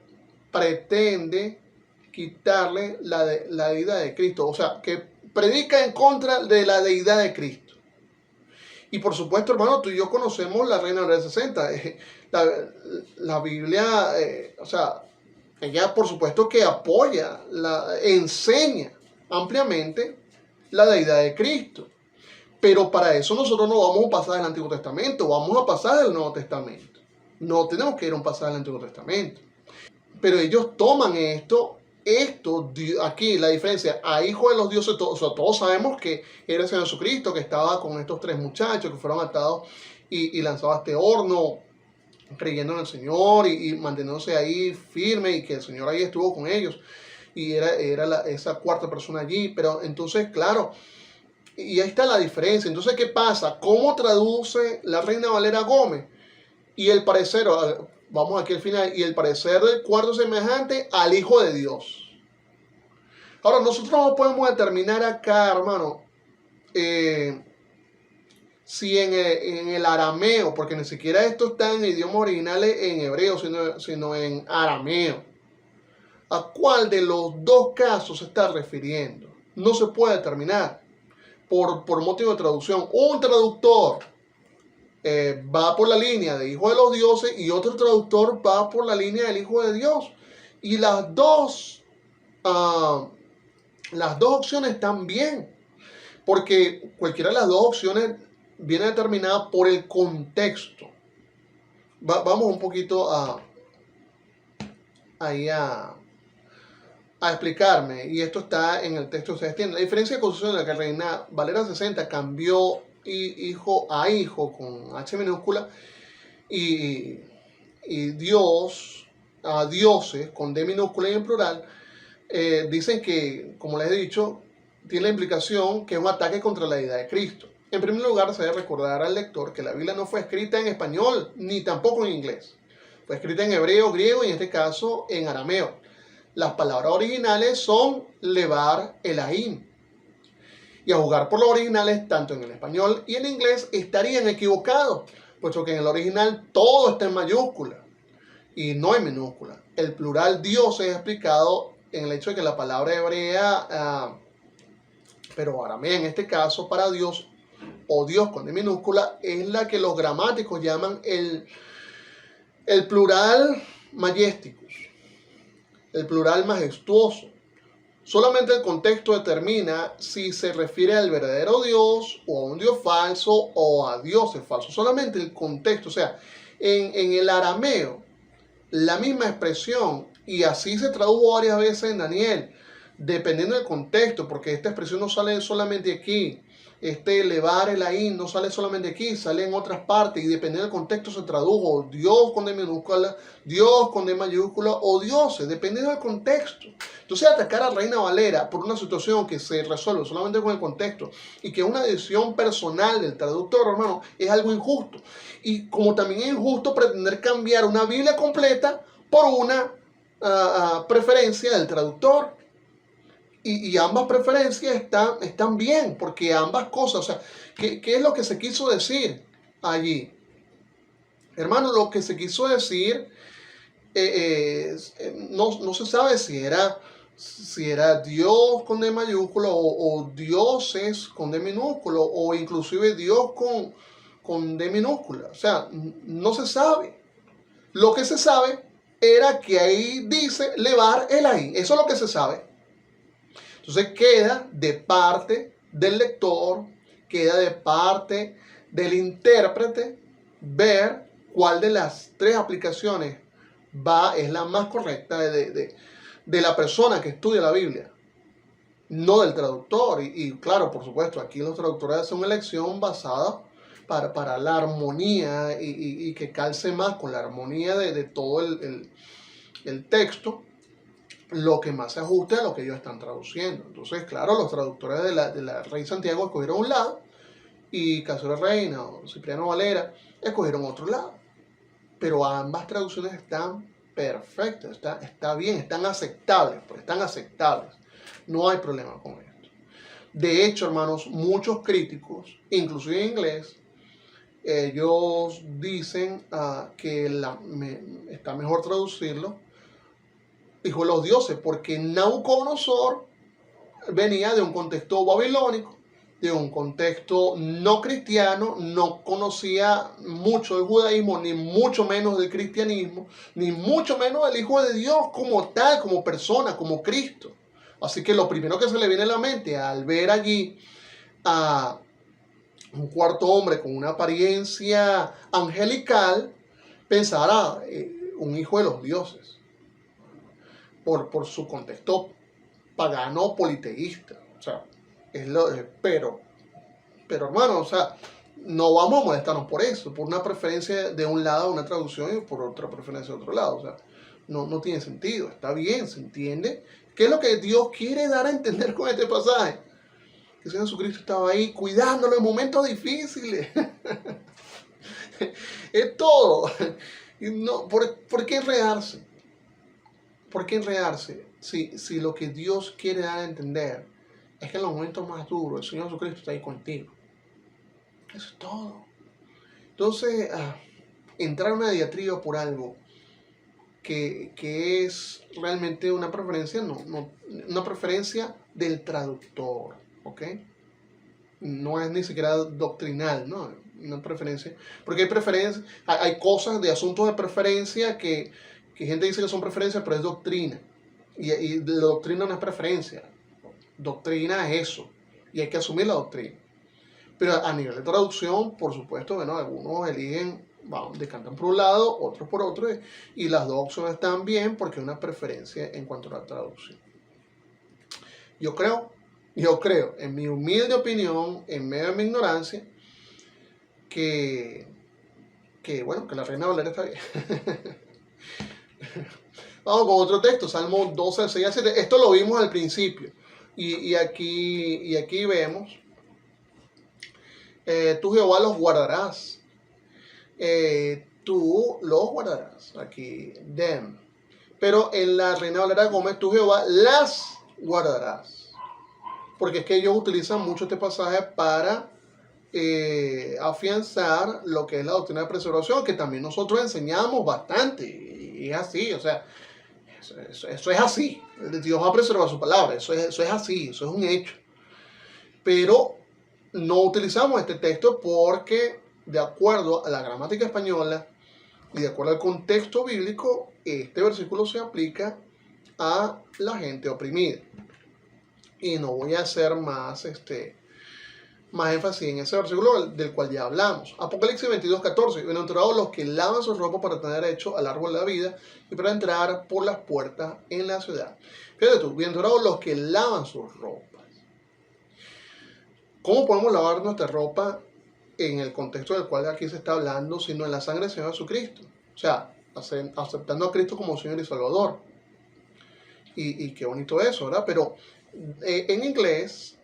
pretende quitarle la deidad de Cristo. O sea, que predica en contra de la deidad de Cristo. Y por supuesto, hermano, tú y yo conocemos la Reina Valera 60. La Biblia, o sea, ella por supuesto que apoya, enseña ampliamente la deidad de Cristo. Pero para eso nosotros no vamos a pasar del Antiguo Testamento, vamos a pasar del Nuevo Testamento. No tenemos que ir a un pasaje del Antiguo Testamento. Pero ellos toman esto, aquí la diferencia, a hijo de los dioses, o sea, todos sabemos que era el Señor Jesucristo que estaba con estos 3 muchachos que fueron atados y lanzados a este horno, creyendo en el Señor y manteniéndose ahí firme, y que el Señor ahí estuvo con ellos. y era esa cuarta persona allí. Pero entonces, claro, y ahí está la diferencia. Entonces, ¿qué pasa? ¿Cómo traduce la Reina Valera Gómez? Y el parecer, vamos aquí al final, y el parecer del cuarto semejante al Hijo de Dios. Ahora, nosotros no podemos determinar acá, hermano, si en el arameo, porque ni siquiera esto está en idiomas originales en hebreo, sino en arameo, ¿a cuál de los dos casos se está refiriendo? No se puede determinar por motivo de traducción. Un traductor va por la línea de Hijo de los Dioses y otro traductor va por la línea del Hijo de Dios. Y las dos opciones están bien, porque cualquiera de las dos opciones viene determinada por el contexto. Vamos un poquito a explicarme, y esto está en el texto. Ustedes tienen la diferencia de construcción de la que Reina Valera 60 cambió hijo a hijo con H minúscula y Dios a dioses con D minúscula y en plural. Dicen que, como les he dicho, tiene la implicación que es un ataque contra la deidad de Cristo. En primer lugar, se debe recordar al lector que la Biblia no fue escrita en español ni tampoco en inglés. Fue escrita en hebreo, griego y en este caso en arameo. Las palabras originales son levar, Elohim. Y a jugar por los originales, tanto en el español y en inglés, estarían equivocados, puesto que en el original todo está en mayúscula y no en minúscula. El plural Dios es explicado en el hecho de que la palabra hebrea, pero aramea en este caso, para Dios o Dios con D minúscula, es la que los gramáticos llaman el plural majesticus, el plural majestuoso. Solamente el contexto determina si se refiere al verdadero Dios o a un Dios falso o a dioses falsos. Solamente el contexto. O sea, en el arameo, la misma expresión, y así se tradujo varias veces en Daniel, dependiendo del contexto, porque esta expresión no sale solamente aquí. Elevar el ahí no sale solamente aquí, sale en otras partes, y dependiendo del contexto se tradujo Dios con D minúscula, Dios con D mayúscula o dioses, dependiendo del contexto. Entonces, atacar a Reina Valera por una situación que se resuelve solamente con el contexto y que es una decisión personal del traductor, hermano, es algo injusto. Y como también es injusto pretender cambiar una Biblia completa por una preferencia del traductor. Y ambas preferencias están bien, porque ambas cosas, o sea, ¿qué es lo que se quiso decir allí? Hermano, lo que se quiso decir, no se sabe si era Dios con D mayúsculo o dioses con D minúsculo o inclusive Dios con D minúscula. O sea, no se sabe. Lo que se sabe era que ahí dice levar el ahí. Eso es lo que se sabe. Entonces queda de parte del lector, queda de parte del intérprete ver cuál de las tres aplicaciones es la más correcta de la persona que estudia la Biblia, no del traductor. Y claro, por supuesto, aquí los traductores hacen una elección basada para la armonía y que calce más con la armonía de todo el texto, lo que más se ajuste a lo que ellos están traduciendo. Entonces, claro, los traductores de la Rey Santiago escogieron un lado y Casio de Reina o Cipriano Valera escogieron otro lado. Pero ambas traducciones están perfectas, está bien, están aceptables, pues están aceptables. No hay problema con esto. De hecho, hermanos, muchos críticos, inclusive en inglés, ellos dicen que está mejor traducirlo Hijo de los Dioses, porque Nabucodonosor venía de un contexto babilónico, de un contexto no cristiano, no conocía mucho del judaísmo, ni mucho menos del cristianismo, ni mucho menos del Hijo de Dios como tal, como persona, como Cristo. Así que lo primero que se le viene a la mente al ver allí a un cuarto hombre con una apariencia angelical, pensar un hijo de los dioses, por su contexto pagano politeísta. O sea, pero hermano, o sea, no vamos a molestarnos por eso, por una preferencia de un lado, una traducción, y por otra preferencia de otro lado. O sea, no tiene sentido. Está bien, se entiende. ¿Qué es lo que Dios quiere dar a entender con este pasaje? Que el Señor Jesucristo estaba ahí cuidándolo en momentos difíciles. Es todo. Y no, ¿por qué enredarse? ¿Por qué enredarse? Si lo que Dios quiere dar a entender es que en los momentos más duros el Señor Jesucristo está ahí contigo. Eso es todo. Entonces, entrar en una diatriba por algo que es realmente una preferencia, una preferencia del traductor, ¿ok? No es ni siquiera doctrinal, ¿no? Una preferencia, porque hay preferencias, hay cosas de asuntos de preferencia que gente dice que son preferencias, pero es doctrina, y la doctrina no es preferencia, doctrina es eso, y hay que asumir la doctrina. Pero a nivel de traducción, por supuesto, bueno, algunos eligen, decantan por un lado, otros por otro, y las dos opciones están bien porque es una preferencia en cuanto a la traducción. Yo creo, en mi humilde opinión, en medio de mi ignorancia, que la Reina Valera está bien. Vamos con otro texto, Salmo 12, 6 a 7. Esto lo vimos al principio. Y aquí vemos, tú Jehová los guardarás. Tú los guardarás. Aquí, them. Pero en la Reina Valera Gómez, tú Jehová las guardarás. Porque es que ellos utilizan mucho este pasaje para afianzar lo que es la doctrina de preservación, que también nosotros enseñamos bastante. Y es así, o sea, eso es así. Dios va a preservar su palabra, eso es así, eso es un hecho. Pero no utilizamos este texto porque, de acuerdo a la gramática española y de acuerdo al contexto bíblico, este versículo se aplica a la gente oprimida. Y no voy a hacer más énfasis en ese versículo del cual ya hablamos. Apocalipsis 22, 14. Bienaventurados los que lavan su ropa para tener derecho al árbol de la vida y para entrar por las puertas en la ciudad. Fíjate tú, bienaventurados los que lavan sus ropas. ¿Cómo podemos lavar nuestra ropa en el contexto del cual aquí se está hablando, sino en la sangre del Señor Jesucristo? O sea, aceptando a Cristo como Señor y Salvador. Y qué bonito eso, ¿verdad? Pero en inglés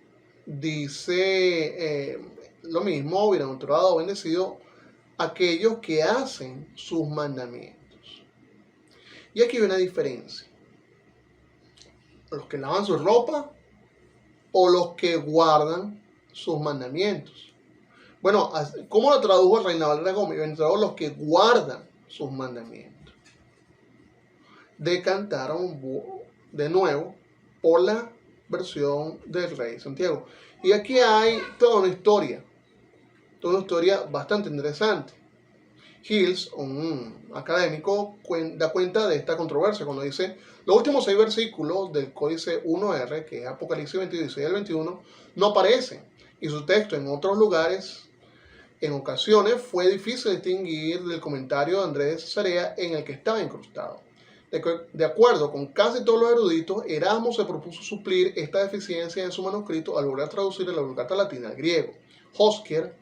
dice lo mismo, bienaventurado, bendecido, aquellos que hacen sus mandamientos. Y aquí hay una diferencia. Los que lavan su ropa o los que guardan sus mandamientos. Bueno, ¿cómo lo tradujo Reina Valera Gómez? Bienaventurados los que guardan sus mandamientos. Decantaron de nuevo por la versión del Rey Santiago. Y aquí hay toda una historia bastante interesante. Hills, un académico, da cuenta de esta controversia cuando dice: los últimos 6 versículos del códice 1R, que es Apocalipsis 22, 16 al 21, no aparecen, y su texto en otros lugares, en ocasiones, fue difícil distinguir del comentario de Andrés de Cesarea en el que estaba incrustado. De acuerdo con casi todos los eruditos, Erasmo se propuso suplir esta deficiencia en su manuscrito al lograr traducir de la Vulgata Latina al griego. Hosker,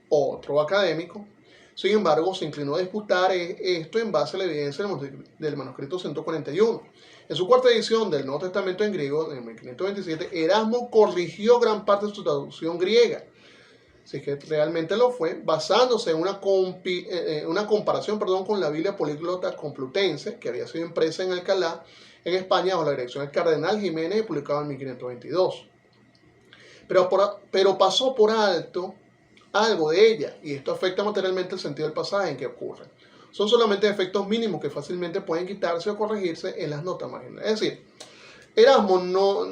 otro académico, sin embargo, se inclinó a disputar esto en base a la evidencia del manuscrito 141. En su cuarta edición del Nuevo Testamento en griego, en 1527, Erasmo corrigió gran parte de su traducción griega, si es que realmente lo fue, basándose en una comparación con la Biblia Políglota Complutense, que había sido impresa en Alcalá, en España, bajo la dirección del cardenal Jiménez y publicado en 1522. Pero pasó por alto algo de ella, y esto afecta materialmente el sentido del pasaje en que ocurre. Son solamente efectos mínimos que fácilmente pueden quitarse o corregirse en las notas marginales. Es decir, Erasmo no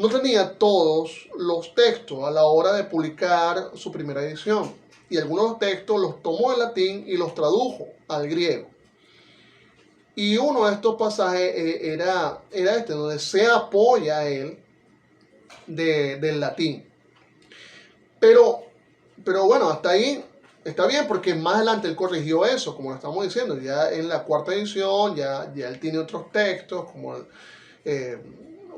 tenía todos los textos a la hora de publicar su primera edición, y algunos textos los tomó del latín y los tradujo al griego. Y uno de estos pasajes era donde se apoya a él del latín. Pero bueno, hasta ahí está bien, porque más adelante él corrigió eso, como lo estamos diciendo. Ya en la cuarta edición, ya él tiene otros textos, como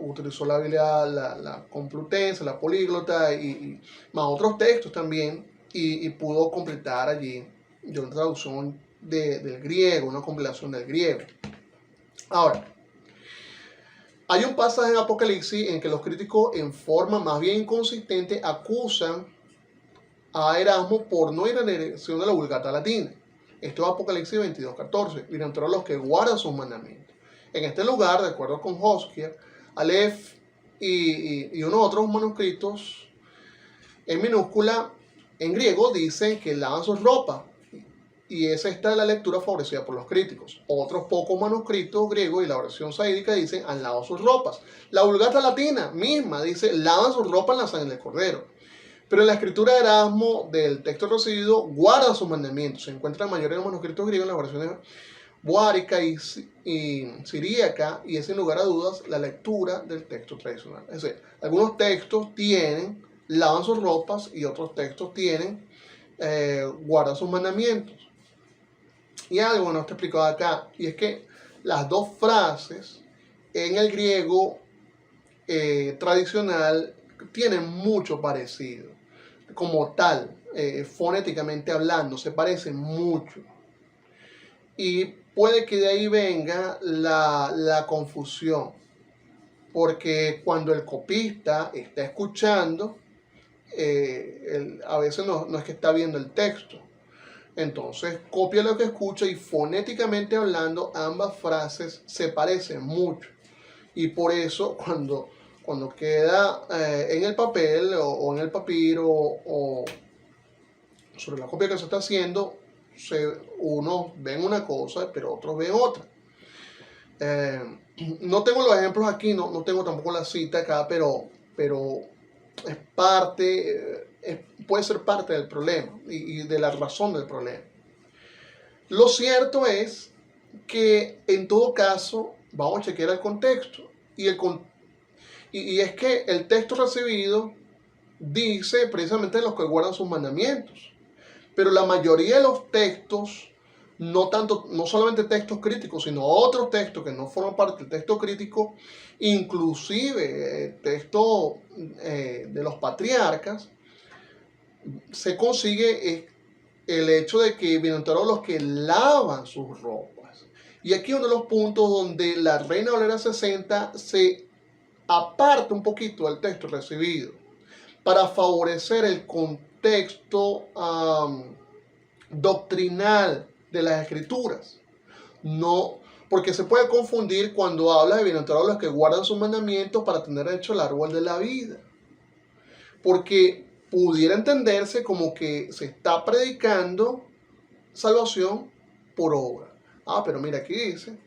utilizó la Biblia, la Complutense, la Políglota, y más otros textos también, y pudo completar allí de una traducción del griego, una compilación del griego. Ahora, hay un pasaje en Apocalipsis en que los críticos, en forma más bien inconsistente, acusan a Erasmo por no ir en la dirección de la Vulgata Latina. Esto es Apocalipsis 22:14. Bienaventurados los que guardan sus mandamientos. En este lugar, de acuerdo con Hoskier, Aleph y unos otros manuscritos en minúscula, en griego, dicen que lavan sus ropas. Y esa está la lectura favorecida por los críticos. Otros pocos manuscritos griegos y la versión saídica dicen han lavado sus ropas. La Vulgata Latina misma dice lavan sus ropas en la sangre del cordero. Pero en la escritura de Erasmo del texto recibido guarda sus mandamientos. Se encuentra la mayoría de los manuscritos griegos en las versiones boárica y siríaca, y es sin lugar a dudas la lectura del texto tradicional. Es decir, algunos textos tienen lavan sus ropas y otros textos tienen guarda sus mandamientos. Y algo no está explicado acá, y es que las dos frases en el griego tradicional tienen mucho parecido. Como tal, fonéticamente hablando, se parecen mucho. Y puede que de ahí venga la confusión, porque cuando el copista está escuchando, a veces no es que está viendo el texto. Entonces copia lo que escucha y fonéticamente hablando ambas frases se parecen mucho. Y por eso cuando queda en el papel o en el papiro o sobre la copia que se está haciendo, unos ven una cosa pero otros ven otra. No tengo los ejemplos aquí, no tengo tampoco la cita acá, pero es parte, puede ser parte del problema y de la razón del problema. Lo cierto es que en todo caso vamos a chequear el contexto y es que el texto recibido dice precisamente los que guardan sus mandamientos, pero la mayoría de los textos, no solamente textos críticos, sino otros textos que no forman parte del texto crítico, inclusive textos de los patriarcas, se consigue el hecho de que bienaventurados los que lavan sus ropas. Y aquí uno de los puntos donde la Reina Valera 60 se aparta un poquito del texto recibido para favorecer el contexto doctrinal de las escrituras. No, porque se puede confundir cuando habla de bienaventurados los que guardan sus mandamientos para tener derecho al árbol de la vida. Porque pudiera entenderse como que se está predicando salvación por obra. Pero mira, aquí dice,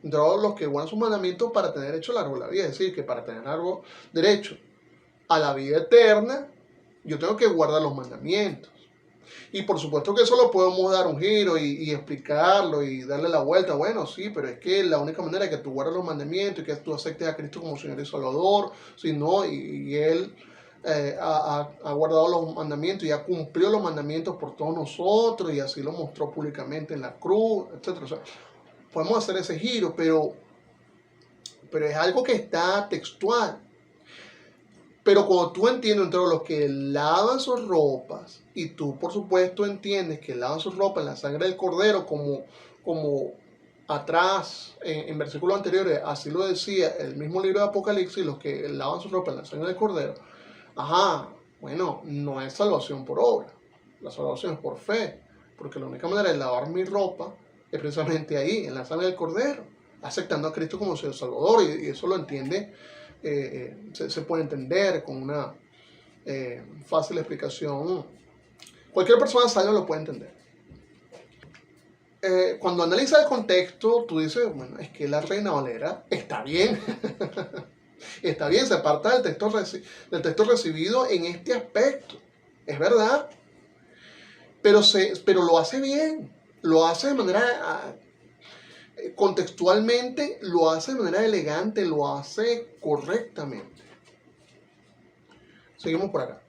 bienaventurados los que guardan sus mandamientos para tener derecho al árbol de la vida. Es decir, que para tener derecho a la vida eterna, yo tengo que guardar los mandamientos. Y por supuesto que eso lo podemos dar un giro y explicarlo y darle la vuelta. Bueno, sí, pero es que la única manera es que tú guardes los mandamientos y que tú aceptes a Cristo como Señor y Salvador. Si no, y Él ha guardado los mandamientos y ha cumplido los mandamientos por todos nosotros y así lo mostró públicamente en la cruz, etc. O sea, podemos hacer ese giro, pero es algo que está textual. Pero cuando tú entiendes entre los que lavan sus ropas, y tú por supuesto entiendes que lavan sus ropas en la sangre del cordero, como atrás en versículos anteriores, así lo decía el mismo libro de Apocalipsis, los que lavan sus ropas en la sangre del cordero, bueno, no es salvación por obra, la salvación es por fe, porque la única manera de lavar mi ropa es precisamente ahí, en la sangre del cordero, aceptando a Cristo como Señor Salvador, y eso lo entiende. Se puede entender con una fácil explicación. Cualquier persona sabia lo puede entender. Cuando analizas el contexto, tú dices, bueno, es que la Reina Valera está bien. Está bien, se aparta del texto recibido en este aspecto. Es verdad. Pero lo hace bien. Lo hace de manera contextualmente, lo hace de manera elegante, lo hace correctamente. Seguimos por acá.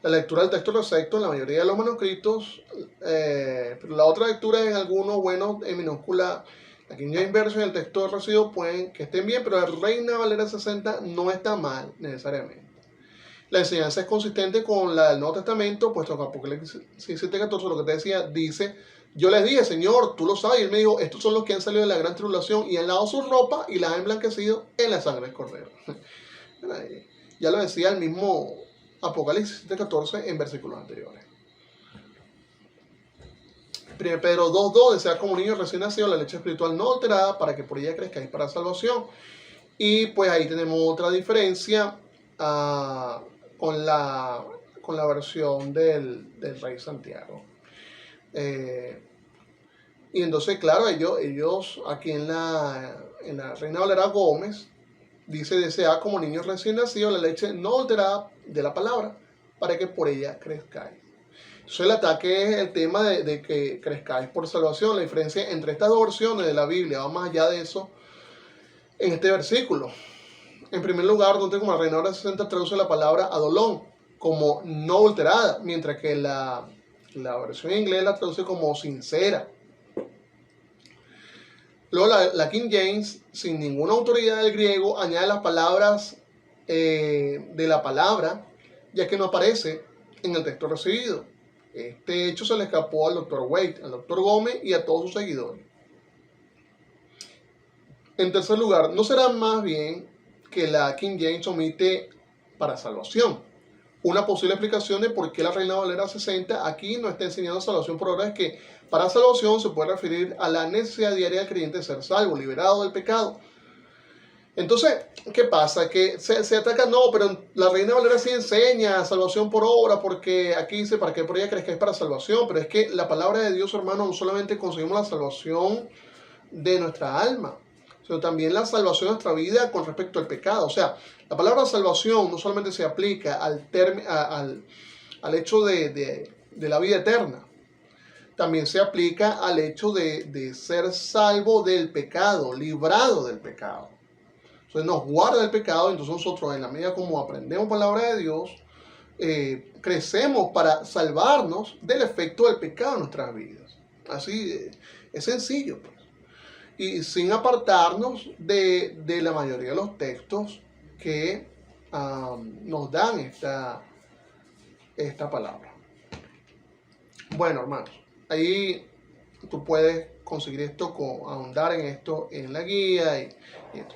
La lectura del texto recepto en la mayoría de los manuscritos, pero la otra lectura en algunos, bueno, en minúscula, la King James Version y el texto recibido pueden que estén bien, pero la Reina Valera 60 no está mal necesariamente. La enseñanza es consistente con la del Nuevo Testamento, puesto que Apocalipsis 7:14, lo que te decía, dice: yo les dije, Señor, tú lo sabes. Y él me dijo: estos son los que han salido de la gran tribulación y han lavado su ropa y las han emblanquecido en la sangre del Cordero. Ya lo decía el mismo Apocalipsis 7:14 en versículos anteriores. 1 Pedro 2:2, desead como niños recién nacidos la leche espiritual no alterada, para que por ella crezcáis para salvación. Y pues ahí tenemos otra diferencia con la versión del Rey Santiago. Y entonces, claro, ellos aquí en la Reina Valera Gómez dice: desead como niños recién nacidos la leche no alterada de la palabra, para que por ella crezcáis. Entonces el ataque es el tema de que crezcáis por salvación. La diferencia entre estas dos versiones de la Biblia va más allá de eso en este versículo. En primer lugar, donde como la Reina Valera 60 traduce la palabra adolón como no alterada, mientras que la versión inglesa la traduce como sincera. Luego la King James, sin ninguna autoridad del griego, añade las palabras de la palabra, ya que no aparece en el texto recibido. Este hecho se le escapó al Dr. Waite, al Dr. Gómez y a todos sus seguidores. En tercer lugar, ¿no será más bien que la King James omite para salvación? Una posible explicación de por qué la Reina Valera 60 aquí no está enseñando salvación por ahora es que para salvación se puede referir a la necesidad diaria del creyente de ser salvo, liberado del pecado. Entonces, ¿qué pasa? Que se ataca, no, pero la Reina Valera sí enseña salvación por obra, porque aquí dice: para que por ella crezcáis para salvación. Pero es que la palabra de Dios, hermano, no solamente conseguimos la salvación de nuestra alma, sino también la salvación de nuestra vida con respecto al pecado. O sea, la palabra salvación no solamente se aplica al hecho de la vida eterna, también se aplica al hecho de ser salvo del pecado, librado del pecado. Entonces nos guarda del pecado. Entonces nosotros, en la medida como aprendemos palabra de Dios, crecemos para salvarnos del efecto del pecado en nuestras vidas. Así es sencillo, pues. Y sin apartarnos de la mayoría de los textos que nos dan esta palabra. Bueno, hermanos, ahí tú puedes conseguir esto, ahondar en esto en la guía y esto.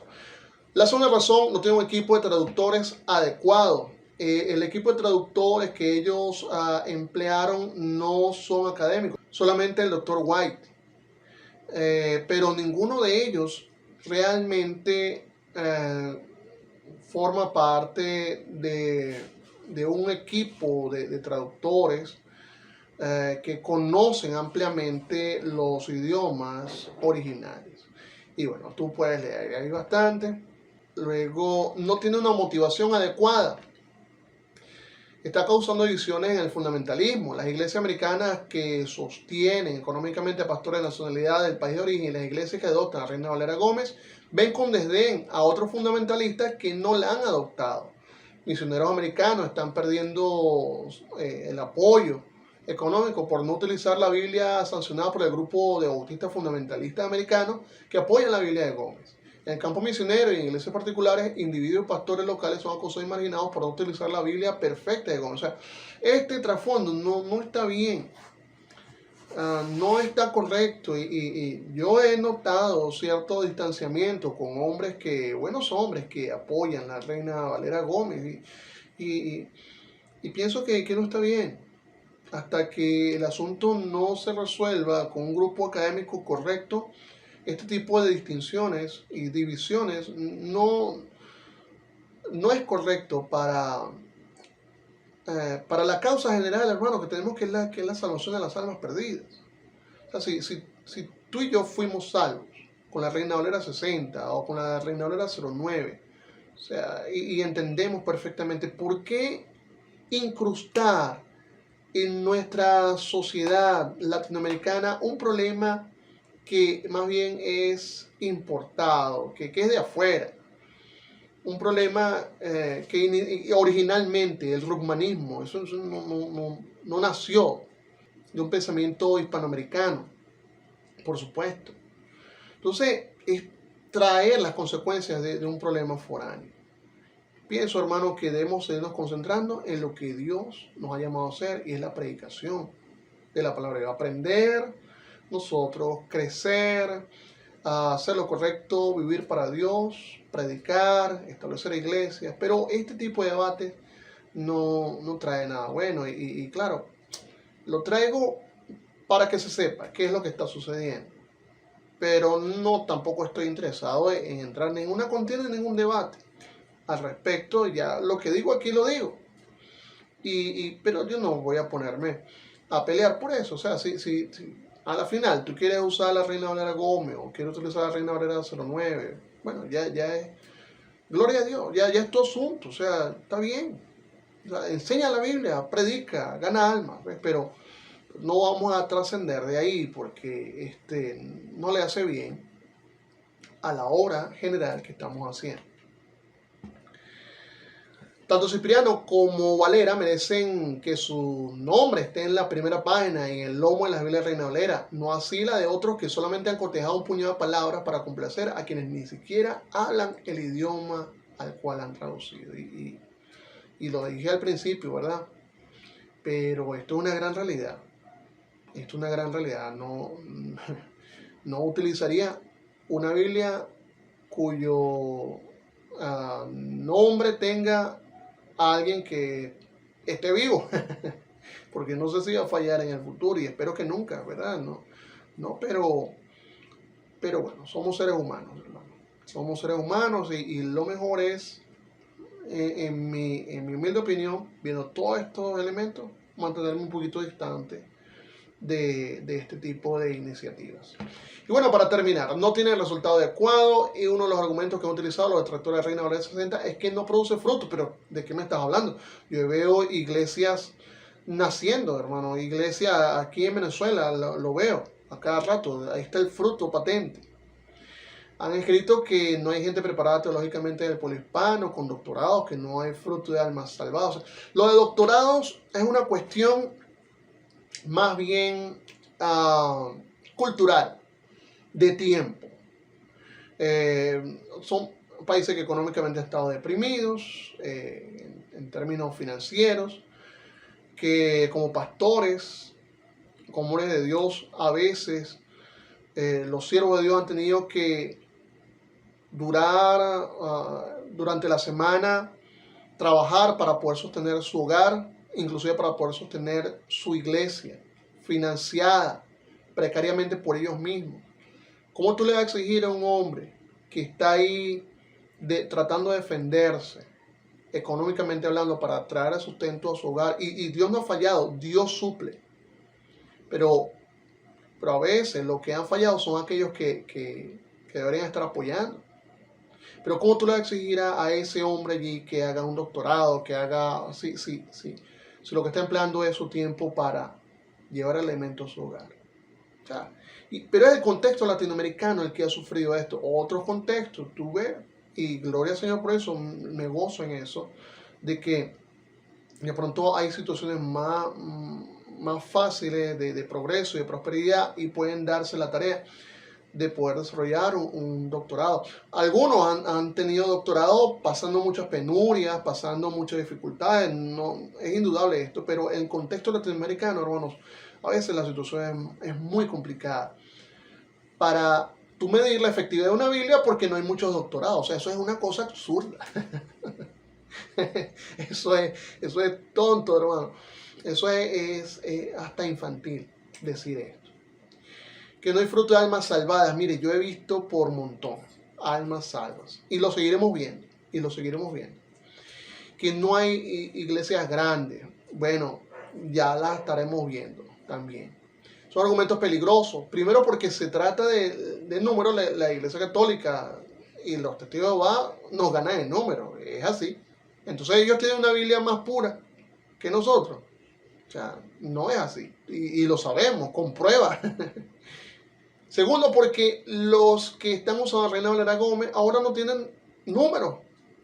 La segunda razón: no tengo un equipo de traductores adecuado. El equipo de traductores que ellos emplearon no son académicos, solamente el Dr. White. Pero ninguno de ellos realmente forma parte de un equipo de traductores que conocen ampliamente los idiomas originales. Y bueno, tú puedes leer ahí bastante. Luego, no tiene una motivación adecuada. Está causando divisiones en el fundamentalismo. Las iglesias americanas que sostienen económicamente a pastores de nacionalidad del país de origen y las iglesias que adoptan a Reina Valera Gómez ven con desdén a otros fundamentalistas que no la han adoptado. Misioneros americanos están perdiendo el apoyo económico por no utilizar la Biblia sancionada por el grupo de bautistas fundamentalistas americanos que apoyan la Biblia de Gómez. En el campo misionero y en iglesias particulares, individuos y pastores locales son acosados y marginados por no utilizar la Biblia perfecta de Gómez. O sea, este trasfondo no está bien, no está correcto, y yo he notado cierto distanciamiento con buenos hombres que apoyan a la Reina Valera Gómez, y pienso que no está bien. Hasta que el asunto no se resuelva con un grupo académico correcto, este tipo de distinciones y divisiones no es correcto para la causa general, hermano, que tenemos, que es la salvación de las almas perdidas. O sea, si tú y yo fuimos salvos con la Reina Valera 60 o con la Reina Valera 09, o sea, y entendemos perfectamente por qué incrustar en nuestra sociedad latinoamericana un problema que más bien es importado, que es de afuera. Un problema que originalmente, el ruckmanismo, eso no nació de un pensamiento hispanoamericano, por supuesto. Entonces, es traer las consecuencias de un problema foráneo. pienso, hermano, que debemos seguirnos concentrando en lo que Dios nos ha llamado a hacer, y es la predicación de la palabra de Dios. Aprender nosotros, crecer, hacer lo correcto, vivir para Dios, predicar, establecer iglesias. Pero este tipo de debate no trae nada bueno. Y claro, lo traigo para que se sepa qué es lo que está sucediendo. Pero no, tampoco estoy interesado en entrar en ninguna contienda, en ningún debate al respecto. Ya lo que digo aquí lo digo. Pero yo no voy a ponerme a pelear por eso. O sea, si a la final tú quieres usar la Reina Valera Gómez o quieres utilizar la Reina Valera 09, bueno, ya es, gloria a Dios, ya es tu asunto. O sea, está bien. O sea, enseña la Biblia, predica, gana almas, ¿ves? Pero no vamos a trascender de ahí porque no le hace bien a la obra general que estamos haciendo. Tanto Cipriano como Valera merecen que su nombre esté en la primera página, en el lomo de la Biblia Reina Valera, no así la de otros que solamente han cortejado un puñado de palabras para complacer a quienes ni siquiera hablan el idioma al cual han traducido. Y lo dije al principio, ¿verdad? Pero esto es una gran realidad. Esto es una gran realidad. No utilizaría una Biblia cuyo nombre tenga a alguien que esté vivo, porque no sé si va a fallar en el futuro y espero que nunca, ¿verdad? Pero bueno, somos seres humanos, hermano. Somos seres humanos y lo mejor es, en mi humilde opinión, viendo todos estos elementos, mantenerme un poquito distante de este tipo de iniciativas. Y bueno, para terminar, no tiene el resultado adecuado, y uno de los argumentos que han utilizado los detractores de Reina Valera 60 es que no produce fruto. Pero ¿de qué me estás hablando? Yo veo iglesias naciendo, hermano. Iglesias aquí en Venezuela, lo veo a cada rato. Ahí está el fruto patente. Han escrito que no hay gente preparada teológicamente del pueblo hispano con doctorados, que no hay fruto de almas salvadas. O sea, lo de doctorados es una cuestión más bien cultural, de tiempo. Son países que económicamente han estado deprimidos en términos financieros, que como pastores, como hombres de Dios, a veces los siervos de Dios han tenido que durar durante la semana, trabajar para poder sostener su hogar, inclusive para poder sostener su iglesia, financiada precariamente por ellos mismos. ¿Cómo tú le vas a exigir a un hombre que está ahí tratando de defenderse, económicamente hablando, para traer el sustento a su hogar? Y Dios no ha fallado, Dios suple. Pero a veces los que han fallado son aquellos que deberían estar apoyando. Pero ¿cómo tú le vas a exigir a ese hombre allí que haga un doctorado, que haga, si lo que está empleando es su tiempo para llevar elementos a su hogar? O sea, pero es el contexto latinoamericano el que ha sufrido esto. Otros contextos, tú ves, y gloria al Señor por eso, me gozo en eso, de que de pronto hay situaciones más fáciles de progreso y de prosperidad, y pueden darse la tarea de poder desarrollar un doctorado. Algunos han tenido doctorado pasando muchas penurias, pasando muchas dificultades. No, es indudable esto, pero en el contexto latinoamericano, hermanos, a veces la situación es muy complicada para tú medir la efectividad de una Biblia, porque no hay muchos doctorados. O sea, eso es una cosa absurda. Eso es tonto, hermano. Eso es hasta infantil decir esto. Que no hay fruto de almas salvadas. Mire, yo he visto por montón almas salvas. Y lo seguiremos viendo. Que no hay iglesias grandes. Bueno, ya las estaremos viendo también. Son argumentos peligrosos. Primero porque se trata de número. La Iglesia Católica y los testigos de Jehová nos ganan en número. Es así. Entonces ellos tienen una Biblia más pura que nosotros. O sea, no es así. Y lo sabemos, con pruebas. Segundo, porque los que están usando a Reina Valera Gómez ahora no tienen números.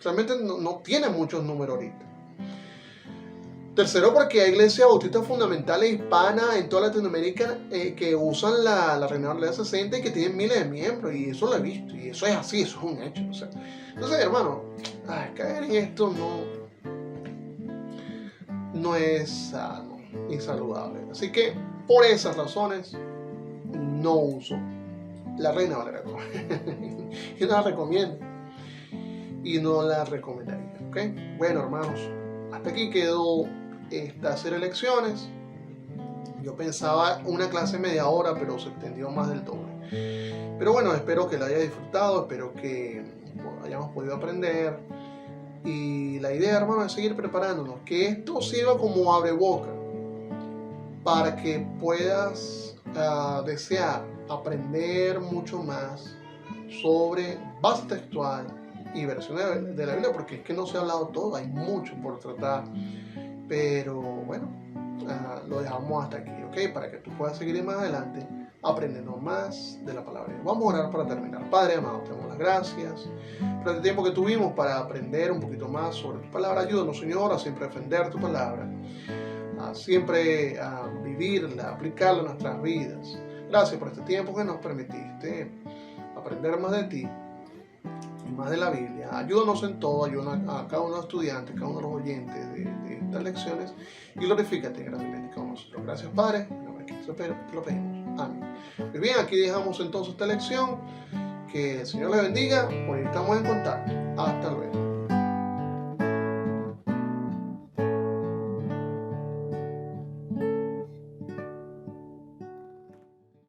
Realmente no tienen muchos números ahorita. Tercero, porque hay iglesias bautistas fundamentales hispanas en toda Latinoamérica que usan la Reina Valera 60 y que tienen miles de miembros, y eso lo he visto, y eso es así, eso es un hecho. O sea, entonces, hermano, caer en esto no es sano ni saludable. Así que, por esas razones, no uso la Reina Valera. Y no la recomiendo. Y no la recomendaría. ¿Ok? Bueno, hermanos, hasta aquí quedó estas elecciones. Yo pensaba una clase media hora, pero se extendió más del doble. Pero bueno, espero que la haya disfrutado, espero que hayamos podido aprender. Y la idea, hermano, es seguir preparándonos, que esto sirva como abreboca para que puedas desear aprender mucho más sobre base textual y versiones de la Biblia, porque es que no se ha hablado todo, hay mucho por tratar, pero bueno, lo dejamos hasta aquí, ¿ok? Para que tú puedas seguir más adelante aprendiendo más de la palabra. Vamos a orar para terminar. Padre amado, te damos las gracias por el tiempo que tuvimos para aprender un poquito más sobre tu palabra. Ayúdanos, Señor, a siempre defender tu palabra, a siempre vivirla, aplicarla en nuestras vidas. Gracias por este tiempo que nos permitiste aprender más de ti y más de la Biblia. Ayúdanos en todo, ayúdanos a cada uno de los estudiantes, cada uno de los oyentes de estas lecciones, y glorifícate grandemente con nosotros. Gracias, Padre, en nombre de Cristo te lo pedimos. Amén. Muy bien, aquí dejamos entonces esta lección. Que el Señor le bendiga, porque estamos en contacto.